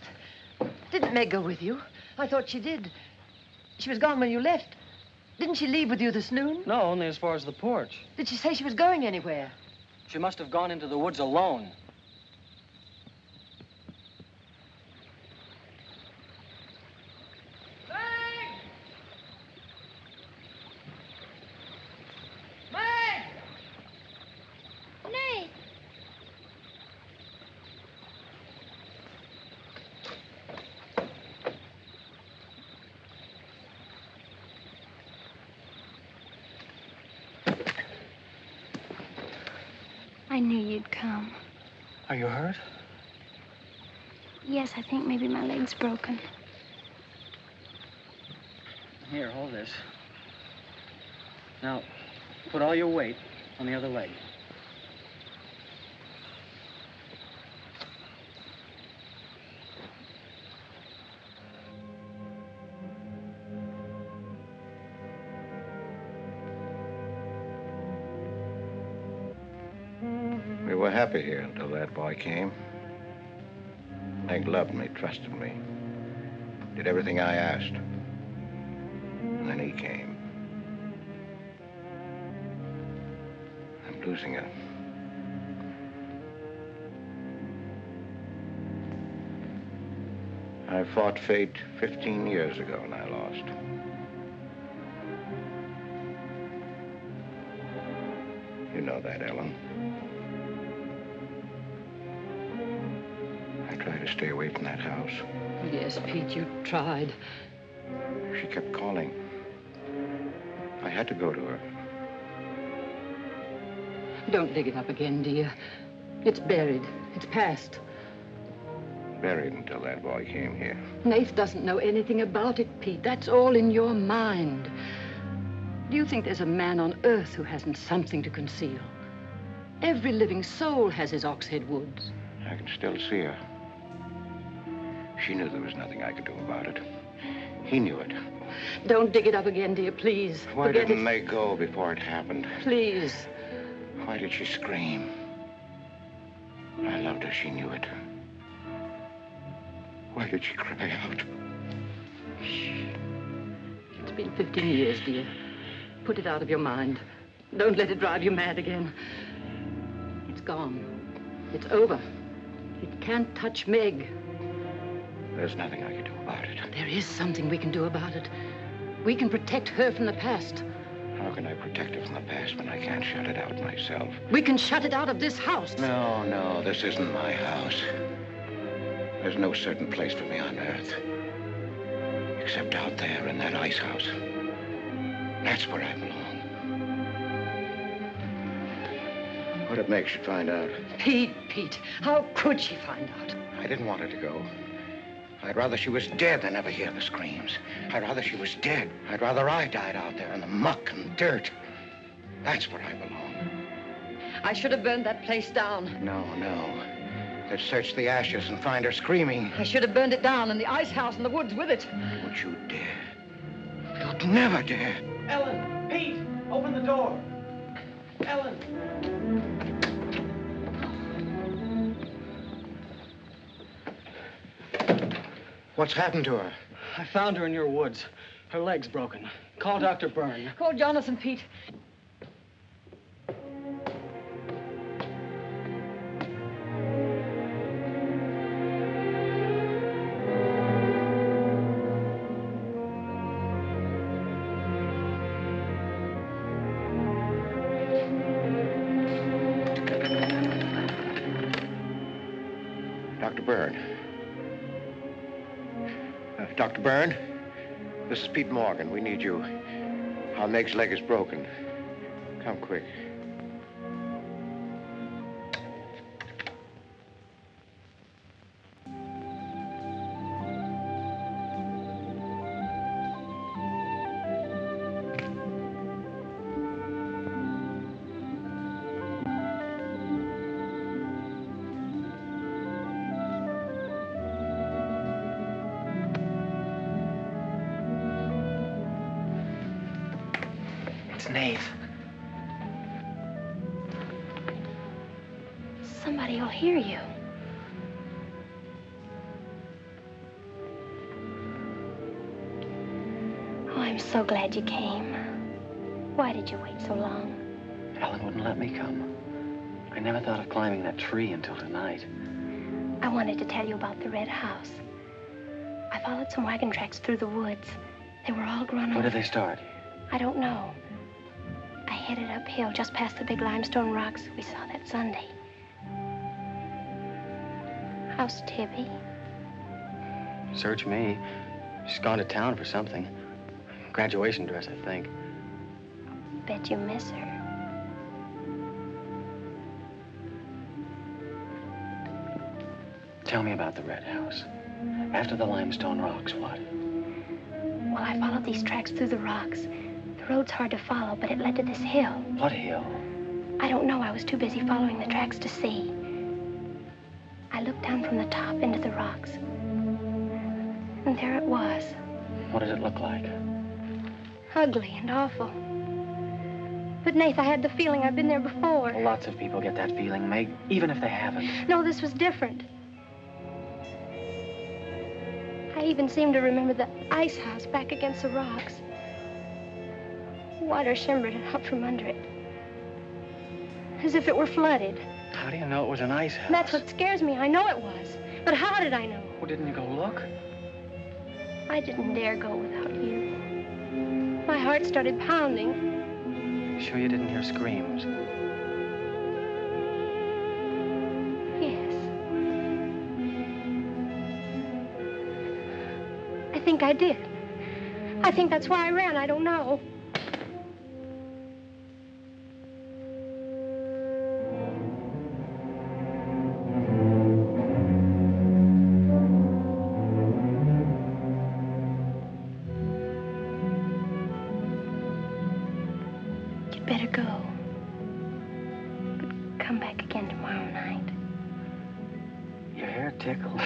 didn't Meg go with you? I thought she did. She was gone when you left. Didn't she leave with you this noon? No, only as far as the porch. Did she say she was going anywhere? She must have gone into the woods alone. I knew you'd come. Are you hurt? Yes, I think maybe my leg's broken. Here, hold this. Now, put all your weight on the other leg. We were happy here until that boy came. Meg loved me, trusted me, did everything I asked. And then he came. I'm losing her. I fought fate 15 years ago and I lost. You know that, Ellen. I tried to stay away from that house. Yes, Pete, you tried. She kept calling. I had to go to her. Don't dig it up again, dear. It's buried. It's past. Buried until that boy came here. Nath doesn't know anything about it, Pete. That's all in your mind. Do you think there's a man on earth who hasn't something to conceal? Every living soul has his Oxhead Woods. I can still see her. She knew there was nothing I could do about it. He knew it. Don't dig it up again, dear, please. Why Forget didn't it. they go before it happened? Please. Why did she scream? I loved her. She knew it. Why did she cry out? Shh. It's been 15 years, dear. Put it out of your mind. Don't let it drive you mad again. It's gone. It's over. It can't touch Meg. There's nothing I can do about it. There is something we can do about it. We can protect her from the past. How can I protect her from the past when I can't shut it out myself? We can shut it out of this house. No, this isn't my house. There's no certain place for me on Earth. Except out there in that ice house. That's where I belong. What'd it make she find out? Pete, how could she find out? I didn't want her to go. I'd rather she was dead than ever hear the screams. I'd rather she was dead. I'd rather I died out there in the muck and dirt. That's where I belong. I should have burned that place down. No. They'd search the ashes and find her screaming. I should have burned it down and the ice house and the woods with it. Would you dare? You'd never dare. Ellen, Pete, open the door. Ellen. What's happened to her? I found her in your woods. Her leg's broken. Call Dr. Byrne. Call Jonathan, Pete. Dr. Byrne. Dr. Byrne, this is Pete Morgan. We need you. Our Meg's leg is broken. Come quick. It's Nath. Somebody will hear you. Oh, I'm so glad you came. Why did you wait so long? Ellen wouldn't let me come. I never thought of climbing that tree until tonight. I wanted to tell you about the red house. I followed some wagon tracks through the woods. They were all grown over. Where did they start? I don't know. I headed uphill just past the big limestone rocks we saw that Sunday. How's Tibby? Search me. She's gone to town for something. Graduation dress, I think. Bet you miss her. Tell me about the red house. After the limestone rocks, what? Well, I followed these tracks through the rocks. The road's hard to follow, but it led to this hill. What hill? I don't know. I was too busy following the tracks to see. I looked down from the top into the rocks. And there it was. What did it look like? Ugly and awful. But, Nath, I had the feeling I've been there before. Well, lots of people get that feeling, Meg, even if they haven't. No, this was different. I even seem to remember the ice house back against the rocks. Water shimmered out from under it. As if it were flooded. How do you know it was an ice house? That's what scares me. I know it was. But how did I know? Well, didn't you go look? I didn't dare go without you. My heart started pounding. Sure you didn't hear screams? Yes. I think I did. I think that's why I ran. I don't know. hair tickle.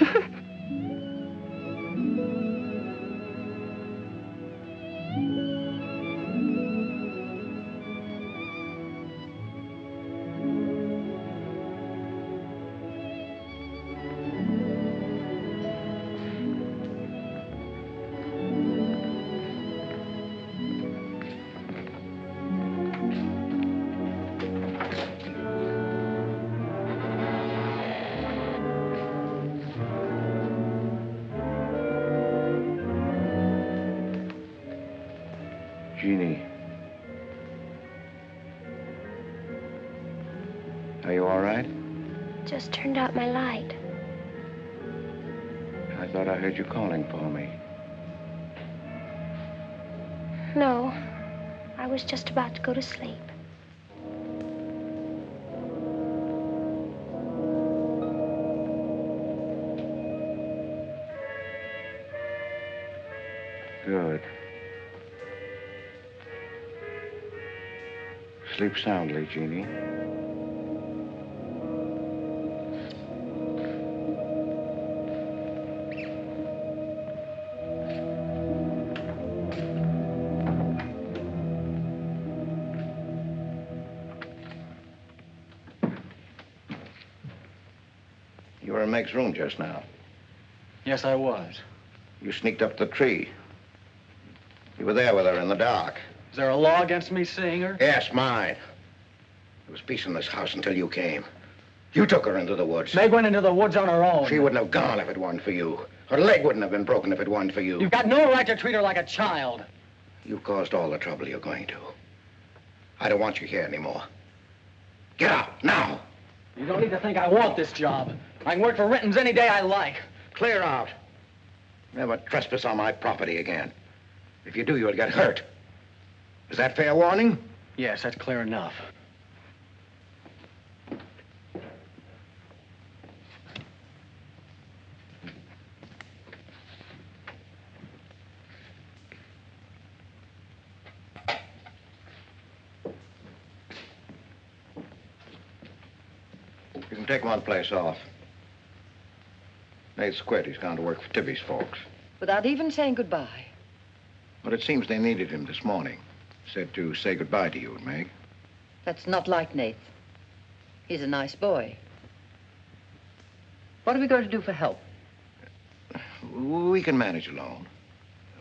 Jeannie. Are you all right? Just turned out my light. I thought I heard you calling for me. No, I was just about to go to sleep. Good. Sleep soundly, Jeannie. You were in Meg's room just now. Yes, I was. You sneaked up the tree. You were there with her in the dark. Is there a law against me seeing her? Yes, mine. There was peace in this house until you came. You took her into the woods. Meg went into the woods on her own. She wouldn't have gone if it weren't for you. Her leg wouldn't have been broken if it weren't for you. You've got no right to treat her like a child. You caused all the trouble you're going to. I don't want you here anymore. Get out, now! You don't need to think I want this job. I can work for Renton's any day I like. Clear out. Never trespass on my property again. If you do, you'll get hurt. Is that fair warning? Yes, that's clear enough. You can take one place off. Nath's quit. He's gone to work for Tibby's folks. Without even saying goodbye. But it seems they needed him this morning. Said to say goodbye to you and Meg. That's not like Nath. He's a nice boy. What are we going to do for help? We can manage alone.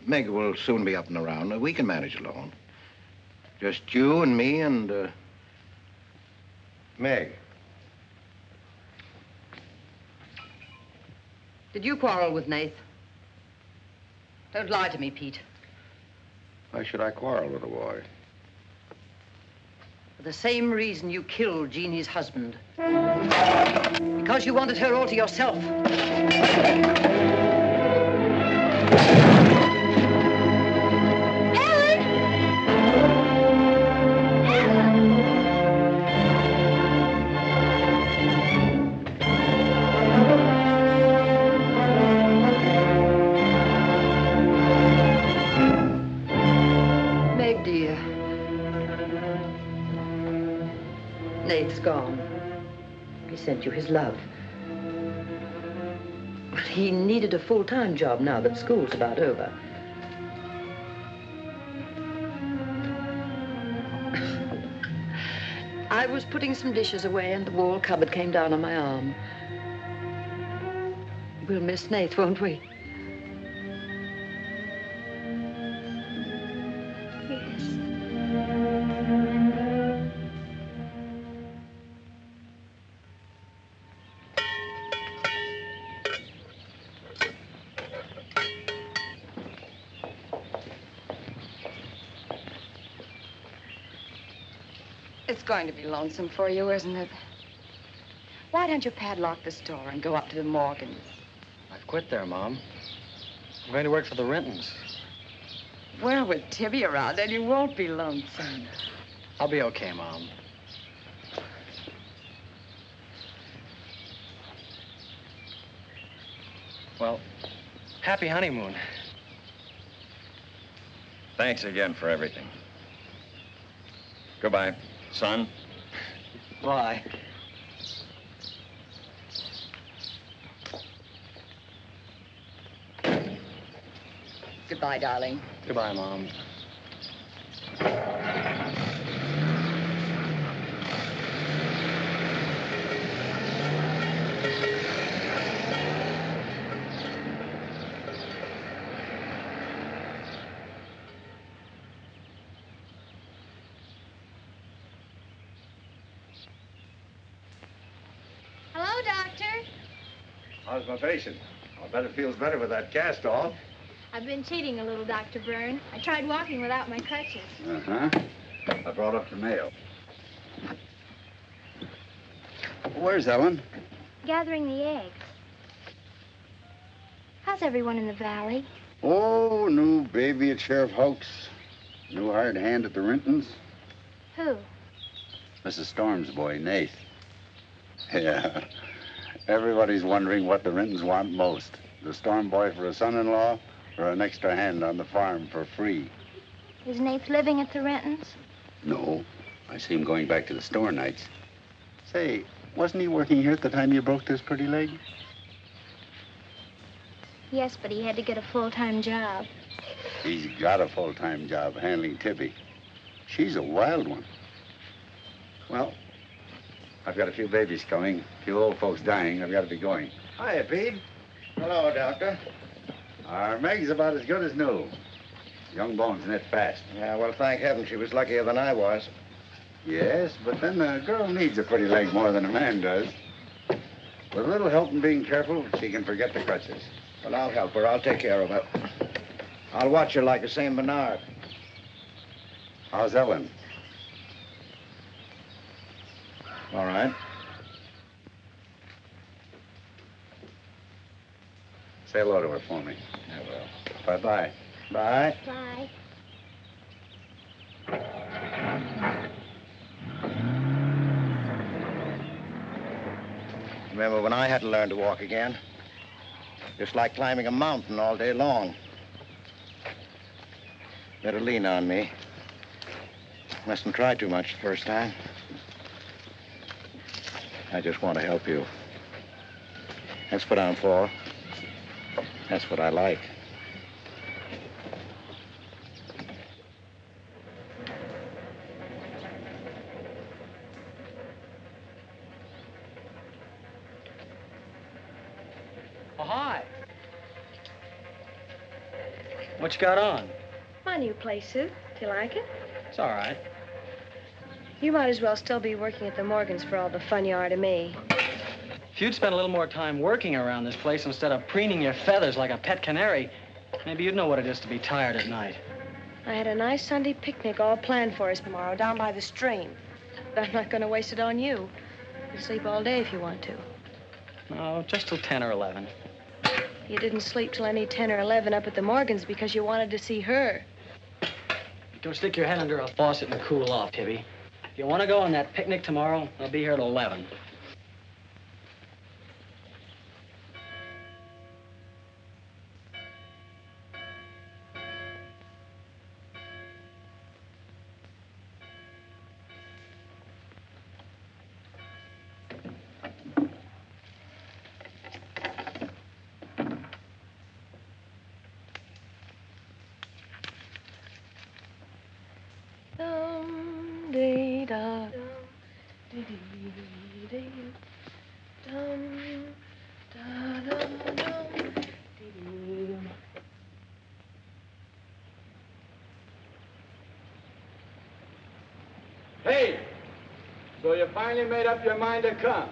Meg will soon be up and around. We can manage alone. Just you and me and, Meg. Did you quarrel with Nath? Don't lie to me, Pete. Why should I quarrel with a boy? For the same reason you killed Jeannie's husband. Because you wanted her all to yourself. Nath's gone. He sent you his love. He needed a full-time job now that school's about over. I was putting some dishes away and the wall cupboard came down on my arm. We'll miss Nath, won't we? It's going to be lonesome for you, isn't it? Why don't you padlock the store and go up to the Morgans? I've quit there, Mom. I'm going to work for the Rentons. Well, with Tibby around, then you won't be lonesome. I'll be okay, Mom. Well, happy honeymoon. Thanks again for everything. Goodbye, son. Bye. Goodbye, darling. Goodbye, Mom. Hello, Doctor. How's my patient? I'll bet it feels better with that cast off. I've been cheating a little, Dr. Byrne. I tried walking without my crutches. Uh-huh. I brought up the mail. Where's Ellen? Gathering the eggs. How's everyone in the valley? Oh, new baby at Sheriff Hoke's. New hired hand at the Rintons. Who? Mrs. Storm's boy, Nath. Yeah. Everybody's wondering what the Rintons want most. The Storm boy for a son-in-law or an extra hand on the farm for free. Is Nath living at the Rentons? No. I see him going back to the store nights. Say, wasn't he working here at the time you broke this pretty leg? Yes, but he had to get a full-time job. He's got a full-time job handling Tibby. She's a wild one. Well, I've got a few babies coming, a few old folks dying. I've got to be going. Hiya, Pete. Hello, Doctor. Our Meg's about as good as new. Young bones knit fast. Yeah, well, thank heaven she was luckier than I was. Yes, but then a girl needs a pretty leg more than a man does. With a little help and being careful, she can forget the crutches. Well, I'll help her. I'll take care of her. I'll watch her like a St. Bernard. How's Ellen? All right. Say hello to her for me. I will. Bye-bye. Bye. Bye. Remember when I had to learn to walk again? Just like climbing a mountain all day long. Better lean on me. Mustn't try too much the first time. I just want to help you. That's what I'm for. That's what I like. Oh, hi. What you got on? My new play suit. Do you like it? It's all right. You might as well still be working at the Morgans for all the fun you are to me. If you'd spent a little more time working around this place instead of preening your feathers like a pet canary, maybe you'd know what it is to be tired at night. I had a nice Sunday picnic all planned for us tomorrow down by the stream. But I'm not going to waste it on you. You can sleep all day if you want to. No, just till 10 or 11. You didn't sleep till any 10 or 11 up at the Morgans because you wanted to see her. Go stick your head under a faucet and cool off, Tibby. If you want to go on that picnic tomorrow, I'll be here at 11. Hey, so you finally made up your mind to come?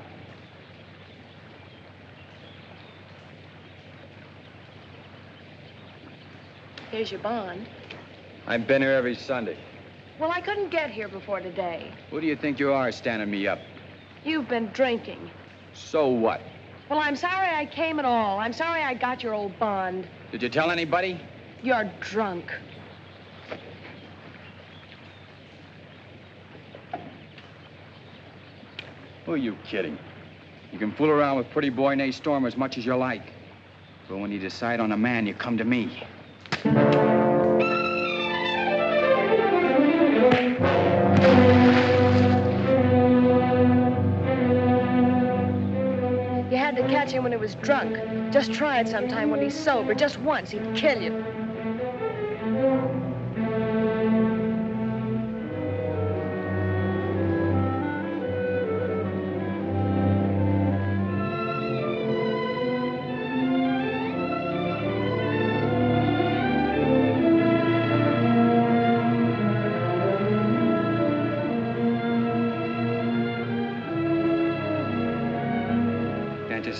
Here's your bond. I've been here every Sunday. Well, I couldn't get here before today. Who do you think you are standing me up? You've been drinking. So what? Well, I'm sorry I came at all. I'm sorry I got your old bond. Did you tell anybody? You're drunk. Who are you kidding? You can fool around with pretty boy Nath Storm as much as you like. But when you decide on a man, you come to me. You had to catch him when he was drunk. Just try it sometime when he's sober. Just once, he'd kill you.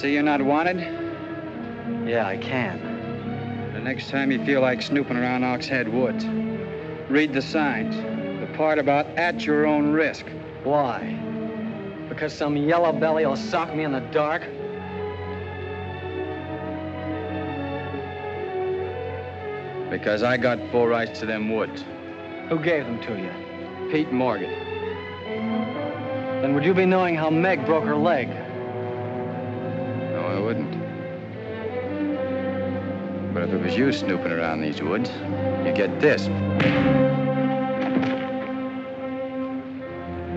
See you're not wanted? Yeah, I can. The next time you feel like snooping around Oxhead Woods, read the signs. The part about at your own risk. Why? Because some yellow belly will sock me in the dark? Because I got full rights to them woods. Who gave them to you? Pete Morgan. Then would you be knowing how Meg broke her leg? No, I wouldn't. But if it was you snooping around these woods, you get this.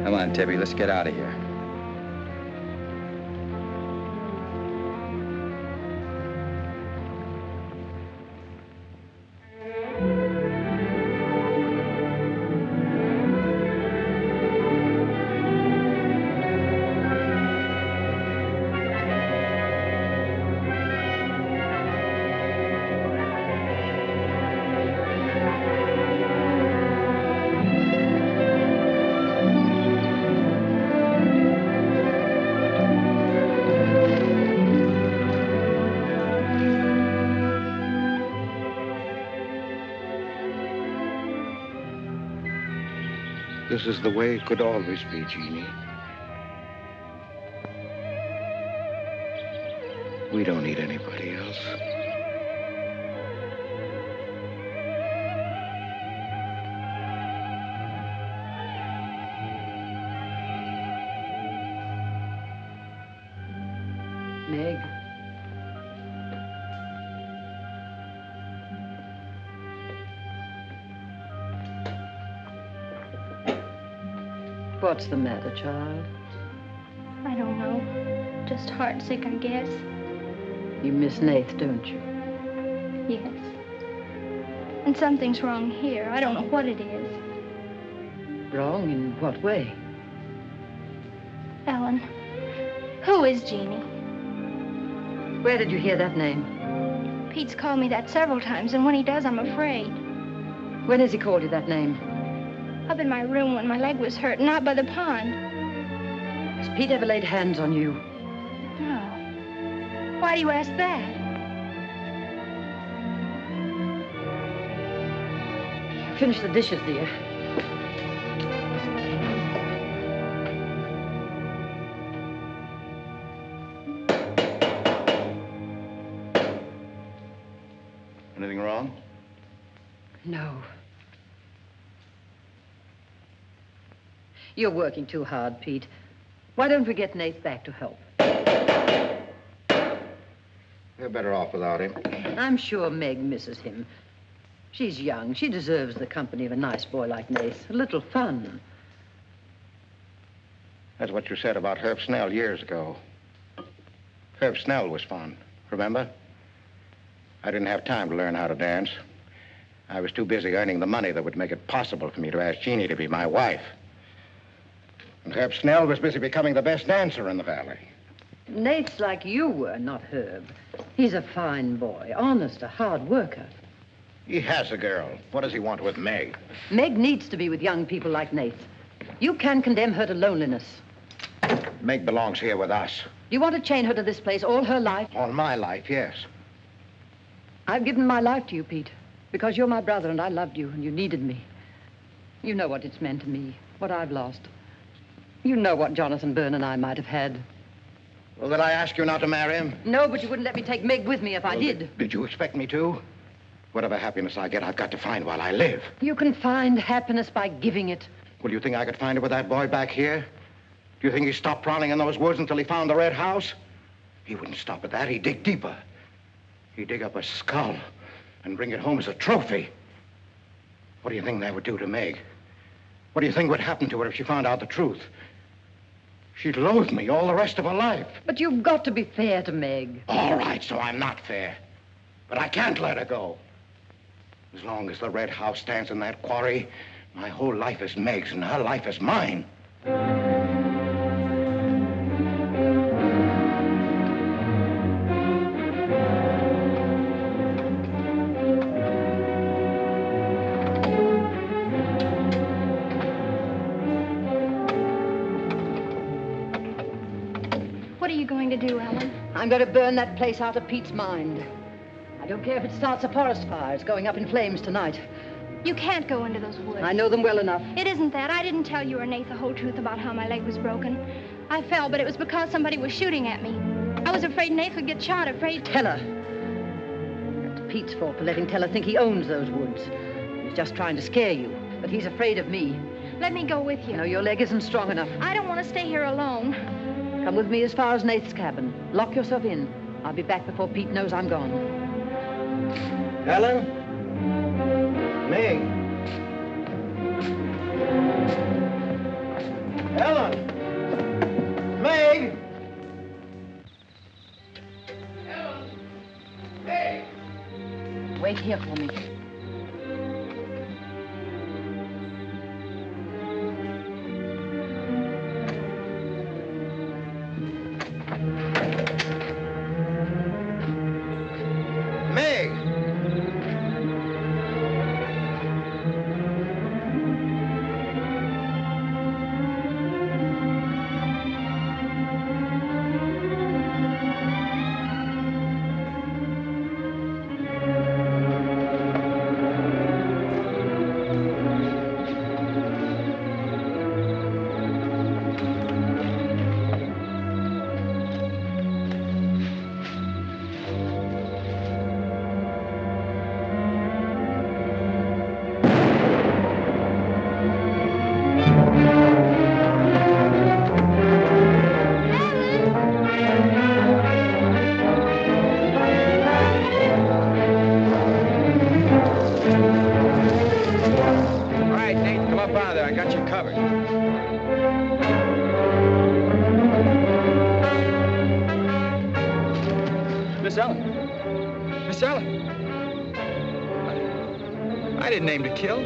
Come on, Tibby, let's get out of here. This is the way it could always be, Jeannie. We don't need anybody else. Meg. What's the matter, child? I don't know. Just heartsick, I guess. You miss Nath, don't you? Yes. And something's wrong here. I don't know what it is. Wrong in what way? Ellen, who is Jeannie? Where did you hear that name? Pete's called me that several times, and when he does, I'm afraid. When has he called you that name? Up in my room when my leg was hurt, and out by the pond. Has Pete ever laid hands on you? No. Why do you ask that? Finish the dishes, dear. Anything wrong? No. You're working too hard, Pete. Why don't we get Nath back to help? You're better off without him. I'm sure Meg misses him. She's young. She deserves the company of a nice boy like Nath. A little fun. That's what you said about Herb Snell years ago. Herb Snell was fun, remember? I didn't have time to learn how to dance. I was too busy earning the money that would make it possible for me to ask Jeannie to be my wife. And Herb Snell was busy becoming the best dancer in the valley. Nath's like you were, not Herb. He's a fine boy, honest, a hard worker. He has a girl. What does he want with Meg? Meg needs to be with young people like Nath. You can condemn her to loneliness. Meg belongs here with us. Do you want to chain her to this place all her life? All my life, yes. I've given my life to you, Pete, because you're my brother and I loved you and you needed me. You know what it's meant to me, what I've lost. You know what Jonathan Byrne and I might have had. Well, did I ask you not to marry him? No, but you wouldn't let me take Meg with me if I did. Did you expect me to? Whatever happiness I get, I've got to find while I live. You can find happiness by giving it. Well, do you think I could find it with that boy back here? Do you think he stopped prowling in those woods until he found the red house? He wouldn't stop at that. He'd dig deeper. He'd dig up a skull and bring it home as a trophy. What do you think that would do to Meg? What do you think would happen to her if she found out the truth? She'd loathe me all the rest of her life. But you've got to be fair to Meg. All right, so I'm not fair. But I can't let her go. As long as the red house stands in that quarry, my whole life is Meg's and her life is mine. What are you going to do, Ellen? I'm going to burn that place out of Pete's mind. I don't care if it starts a forest fire. It's going up in flames tonight. You can't go into those woods. I know them well enough. It isn't that. I didn't tell you or Nath the whole truth about how my leg was broken. I fell, but it was because somebody was shooting at me. I was afraid Nath would get shot, afraid... Tell her. That's Pete's fault for letting Teller think he owns those woods. He's just trying to scare you, but he's afraid of me. Let me go with you. No, your leg isn't strong enough. I don't want to stay here alone. Come with me as far as Nath's cabin. Lock yourself in. I'll be back before Pete knows I'm gone. Ellen? Meg? Ellen? Meg? Wait here for me. Meg! Miss Ellen. I didn't aim to kill.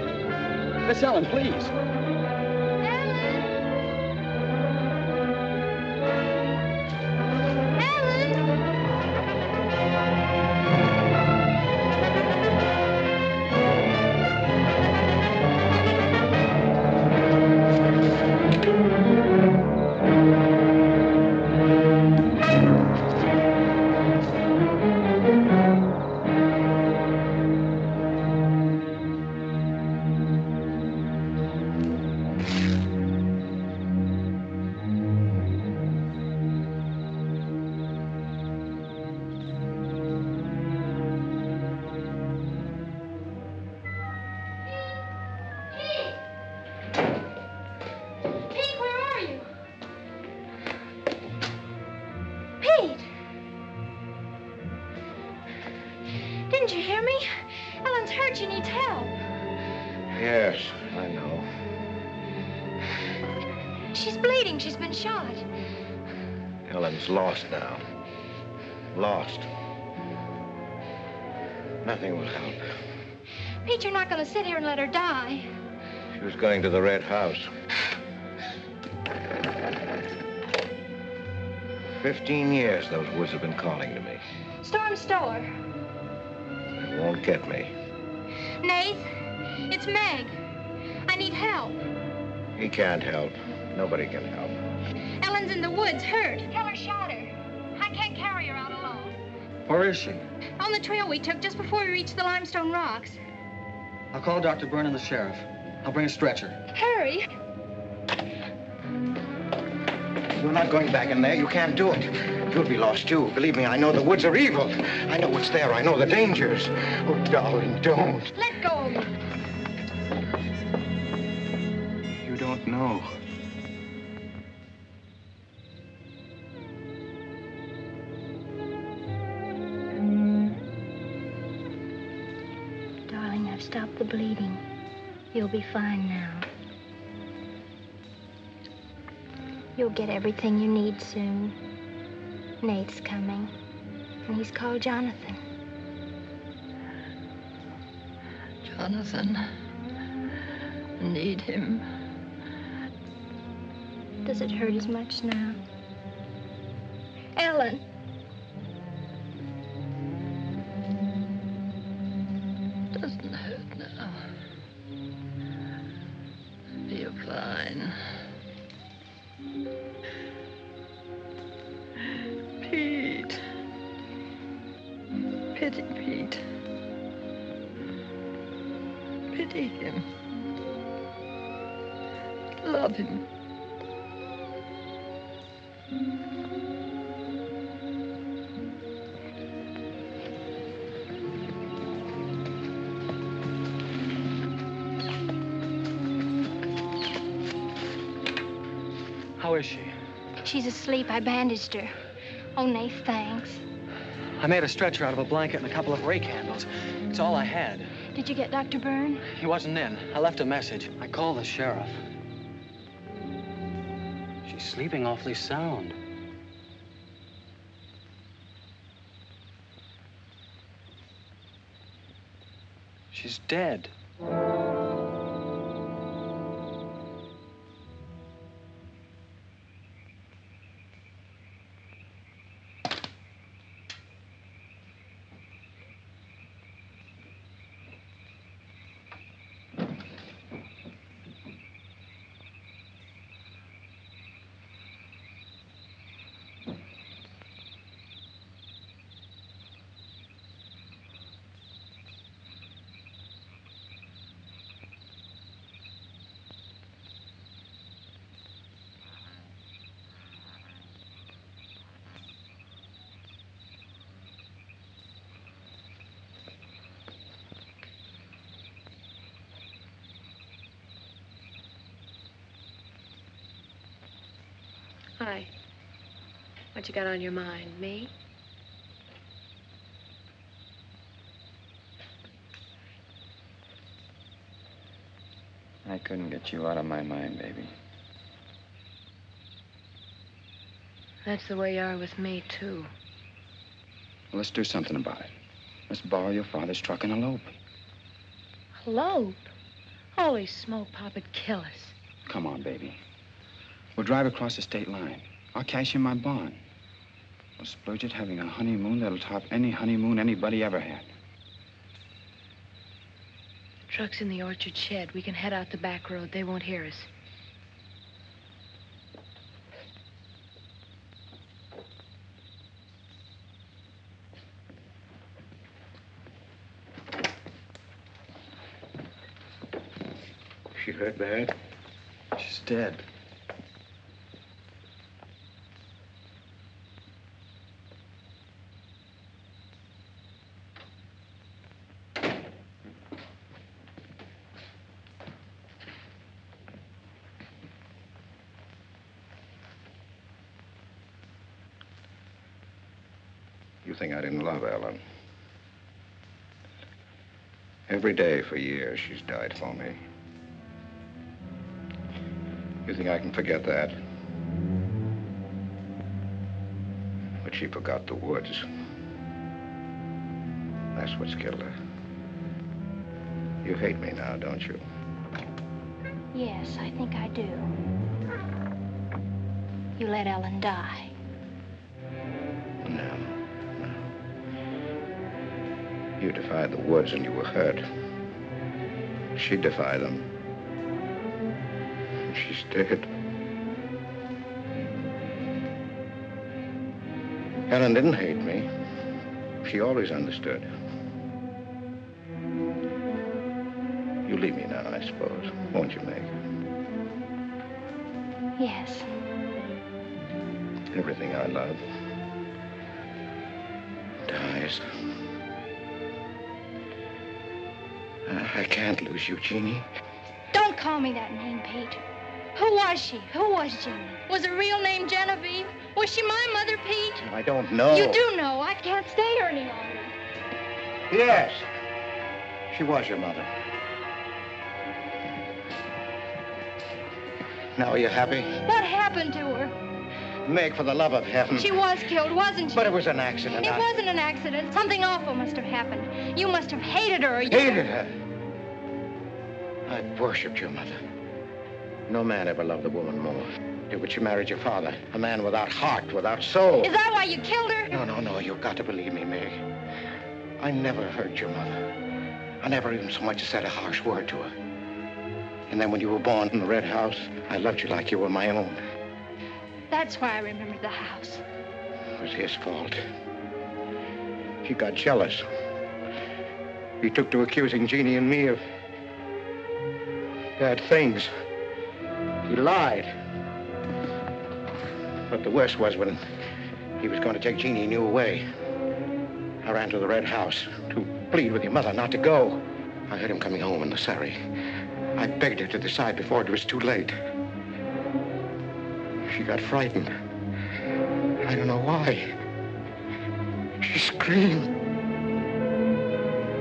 Miss Ellen, please. Didn't you hear me? Ellen's hurt. She needs help. Yes, I know. She's bleeding. She's been shot. Ellen's lost now. Lost. Nothing will help. Pete, you're not going to sit here and let her die. She was going to the red house. 15 years those woods have been calling to me. Storm Stower. They won't get me. Nath, it's Meg. I need help. He can't help. Nobody can help. Ellen's in the woods, hurt. Teller shot her. I can't carry her out alone. Where is she? On the trail we took just before we reached the limestone rocks. I'll call Dr. Byrne and the sheriff. I'll bring a stretcher. Hurry. You're not going back in there. You can't do it. You'll be lost, too. Believe me, I know the woods are evil. I know what's there. I know the dangers. Oh, darling, don't. Let go of me. You don't know. Darling, I've stopped the bleeding. You'll be fine now. You'll get everything you need soon. Nate's coming, and he's called Jonathan. Jonathan. I need him. Does it hurt as much now? Ellen! Doesn't hurt now. You're fine. Pete. Pity Pete. Pity him. Love him. How is she? She's asleep. I bandaged her. Oh, Nath, thanks. I made a stretcher out of a blanket and a couple of rake handles. It's all I had. Did you get Dr. Byrne? He wasn't in. I left a message. I called the sheriff. She's sleeping awfully sound. She's dead. Hi. What you got on your mind? Me? I couldn't get you out of my mind, baby. That's the way you are with me, too. Well, let's do something about it. Let's borrow your father's truck and elope. Elope? Holy smoke, Pop, it'd kill us. Come on, baby. We'll drive across the state line. I'll cash in my bond. We'll splurge it having a honeymoon that'll top any honeymoon anybody ever had. The truck's in the orchard shed. We can head out the back road. They won't hear us. She hurt bad? She's dead. You think I didn't love Ellen? Every day for years, she's died for me. You think I can forget that? But she forgot the woods. That's what's killed her. You hate me now, don't you? Yes, I think I do. You let Ellen die. No. You defied the woods and you were hurt. She defied them. And she's dead. Ellen didn't hate me. She always understood. You leave me now, I suppose. Won't you, Meg? Yes. Everything I love dies. I can't lose you, Jeannie. Don't call me that name, Pete. Who was she? Who was Jeannie? Was her real name Genevieve? Was she my mother, Pete? I don't know. You do know. I can't stay here any longer. Yes. She was your mother. Now, are you happy? What happened to her? Meg, for the love of heaven. She was killed, wasn't she? But it was an accident. It wasn't an accident. Something awful must have happened. You must have hated her. Hated her? I worshipped your mother. No man ever loved a woman more. But she married your father, a man without heart, without soul. Is that why you killed her? No, you've got to believe me, Meg. I never hurt your mother. I never even so much as said a harsh word to her. And then when you were born in the red house, I loved you like you were my own. That's why I remembered the house. It was his fault. He got jealous. He took to accusing Jeannie and me of bad things. He lied. But the worst was when he was going to take Jeannie and you away. I ran to the red house to plead with your mother not to go. I heard him coming home in the surrey. I begged her to decide before it was too late. She got frightened. I don't know why. She screamed.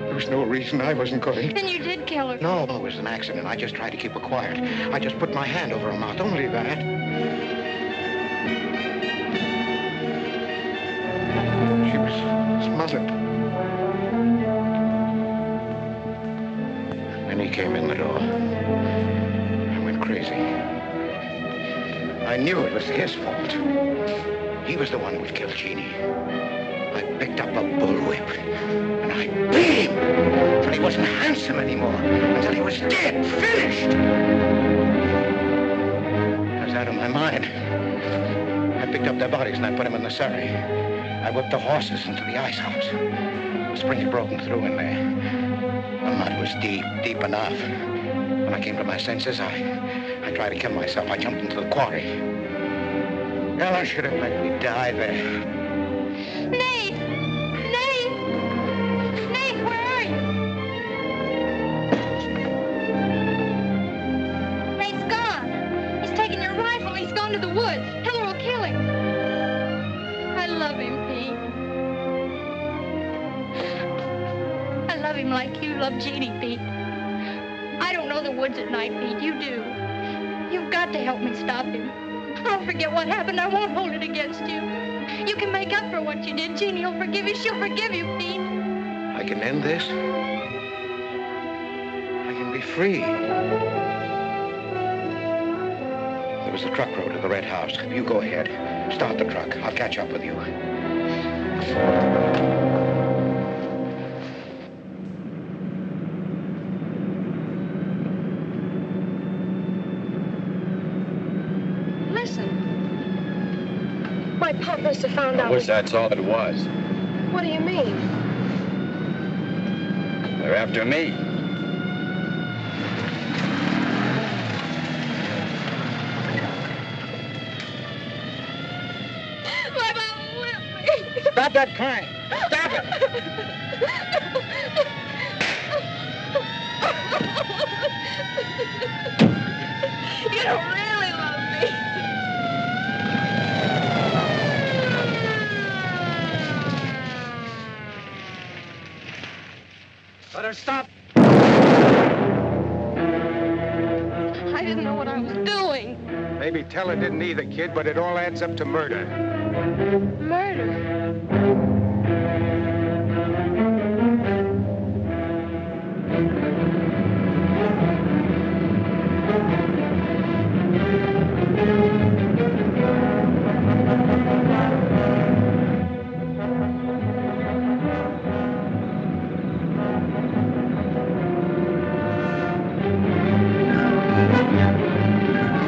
There was no reason I wasn't going. Then you did kill her. No, it was an accident. I just tried to keep her quiet. I just put my hand over her mouth, only that. She was smothered. Then he came in the door. I went crazy. I knew it was his fault. He was the one who would kill Jeannie. I picked up a bullwhip, and I beat him until he wasn't handsome anymore, until he was dead, finished. I was out of my mind. I picked up their bodies and I put them in the surrey. I whipped the horses into the ice house. The spring had broken through in there. The mud was deep, deep enough. When I came to my senses, I tried to kill myself. I jumped into the quarry. Ella should have let me die there. Nate! Nate! Nate, where are you? Nate's gone. He's taken your rifle. He's gone to the woods. Heller will kill him. I love him, Pete. I love him like you love Jeannie, Pete. I don't know the woods at night, Pete. You do. You've got to help me stop him. I'll forget what happened. I won't hold it against you. You can make up for what you did. Jeannie will forgive you. She'll forgive you, Pete. I can end this. I can be free. There was a truck road to the red house. You go ahead. Start the truck. I'll catch up with you. My pop must have found I out. wish that's all it was. What do you mean? They're after me. My mama whipped me. Stop that crying. Stop it. You don't really love me. Let her stop. I didn't know what I was doing. Maybe Teller didn't either, kid, but it all adds up to murder. Murder?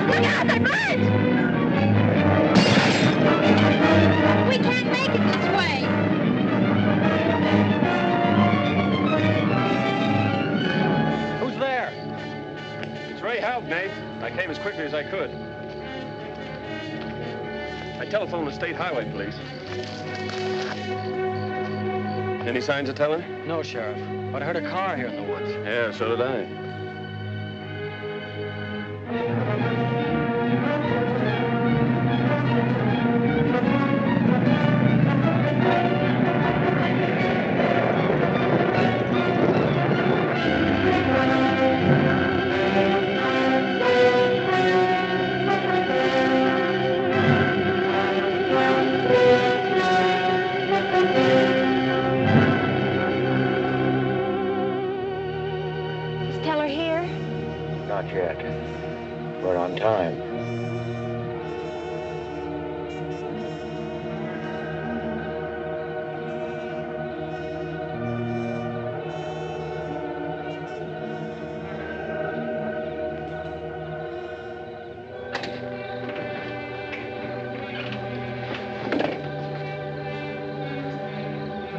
Look out, they're burnt! We can't make it this way. Who's there? It's Ray Houck, Nate. I came as quickly as I could. I telephoned the state highway police. Any signs of Teller? No, Sheriff. But I heard a car here in the woods. Yeah, so did I. yet. We're on time.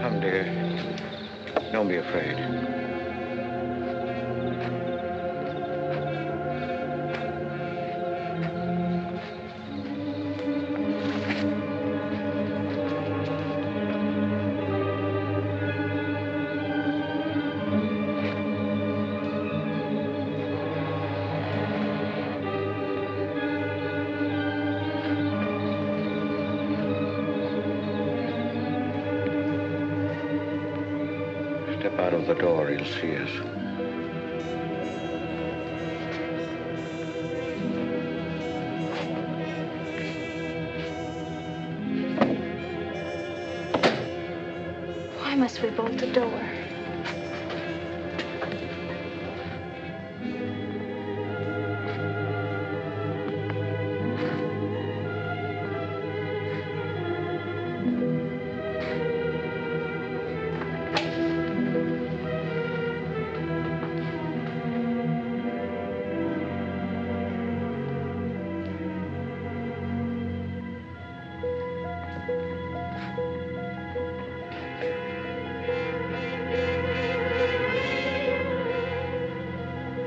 Come, dear. Don't be afraid. Step out of the door, he'll see us. Why must we bolt the door?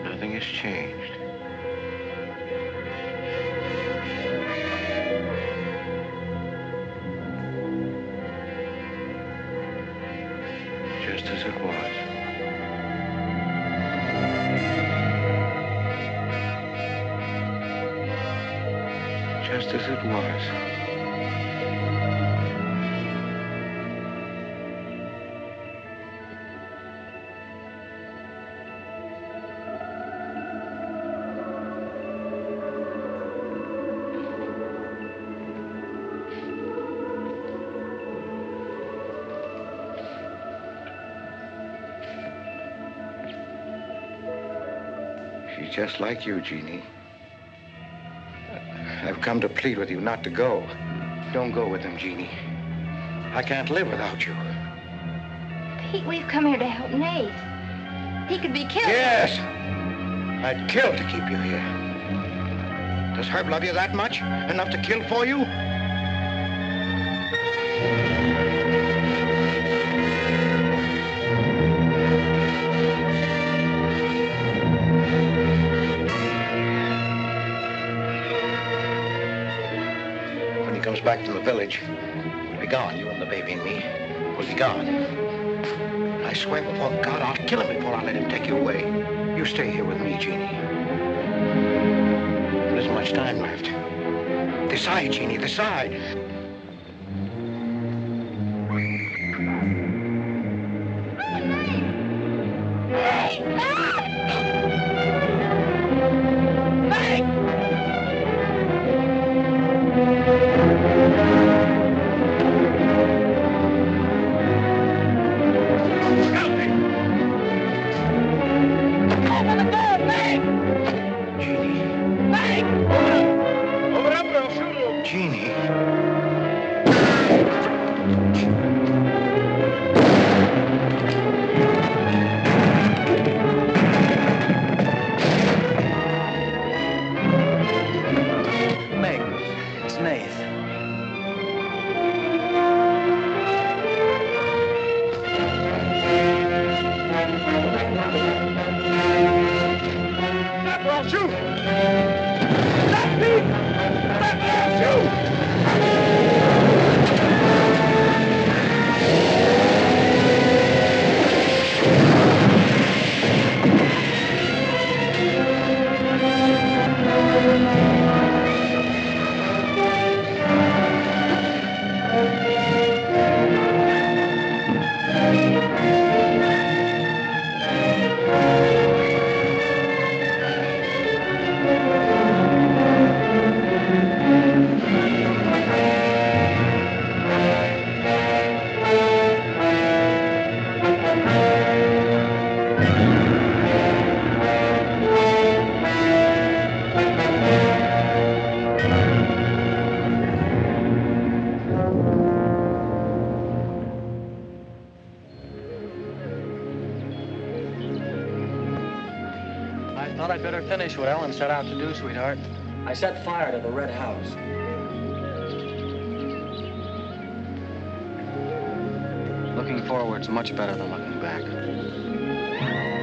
Nothing has changed. Just as it was. Just as it was. She's just like you, Jeannie. I've come to plead with you not to go. Don't go with him, Jeannie. I can't live without you. Pete, we've come here to help Nath. He could be killed. Yes! I'd kill to keep you here. Does Herb love you that much? Enough to kill for you? When he comes back from the village, we'll be gone. You and the baby and me. We'll be gone. I swear before God, I'll kill him before I let him take you away. You stay here with me, Jeannie. There isn't much time left. Decide, Jeannie, decide. Jeannie. Thought I'd better finish what Ellen set out to do, sweetheart. I set fire to the red house. Looking forward's much better than looking back.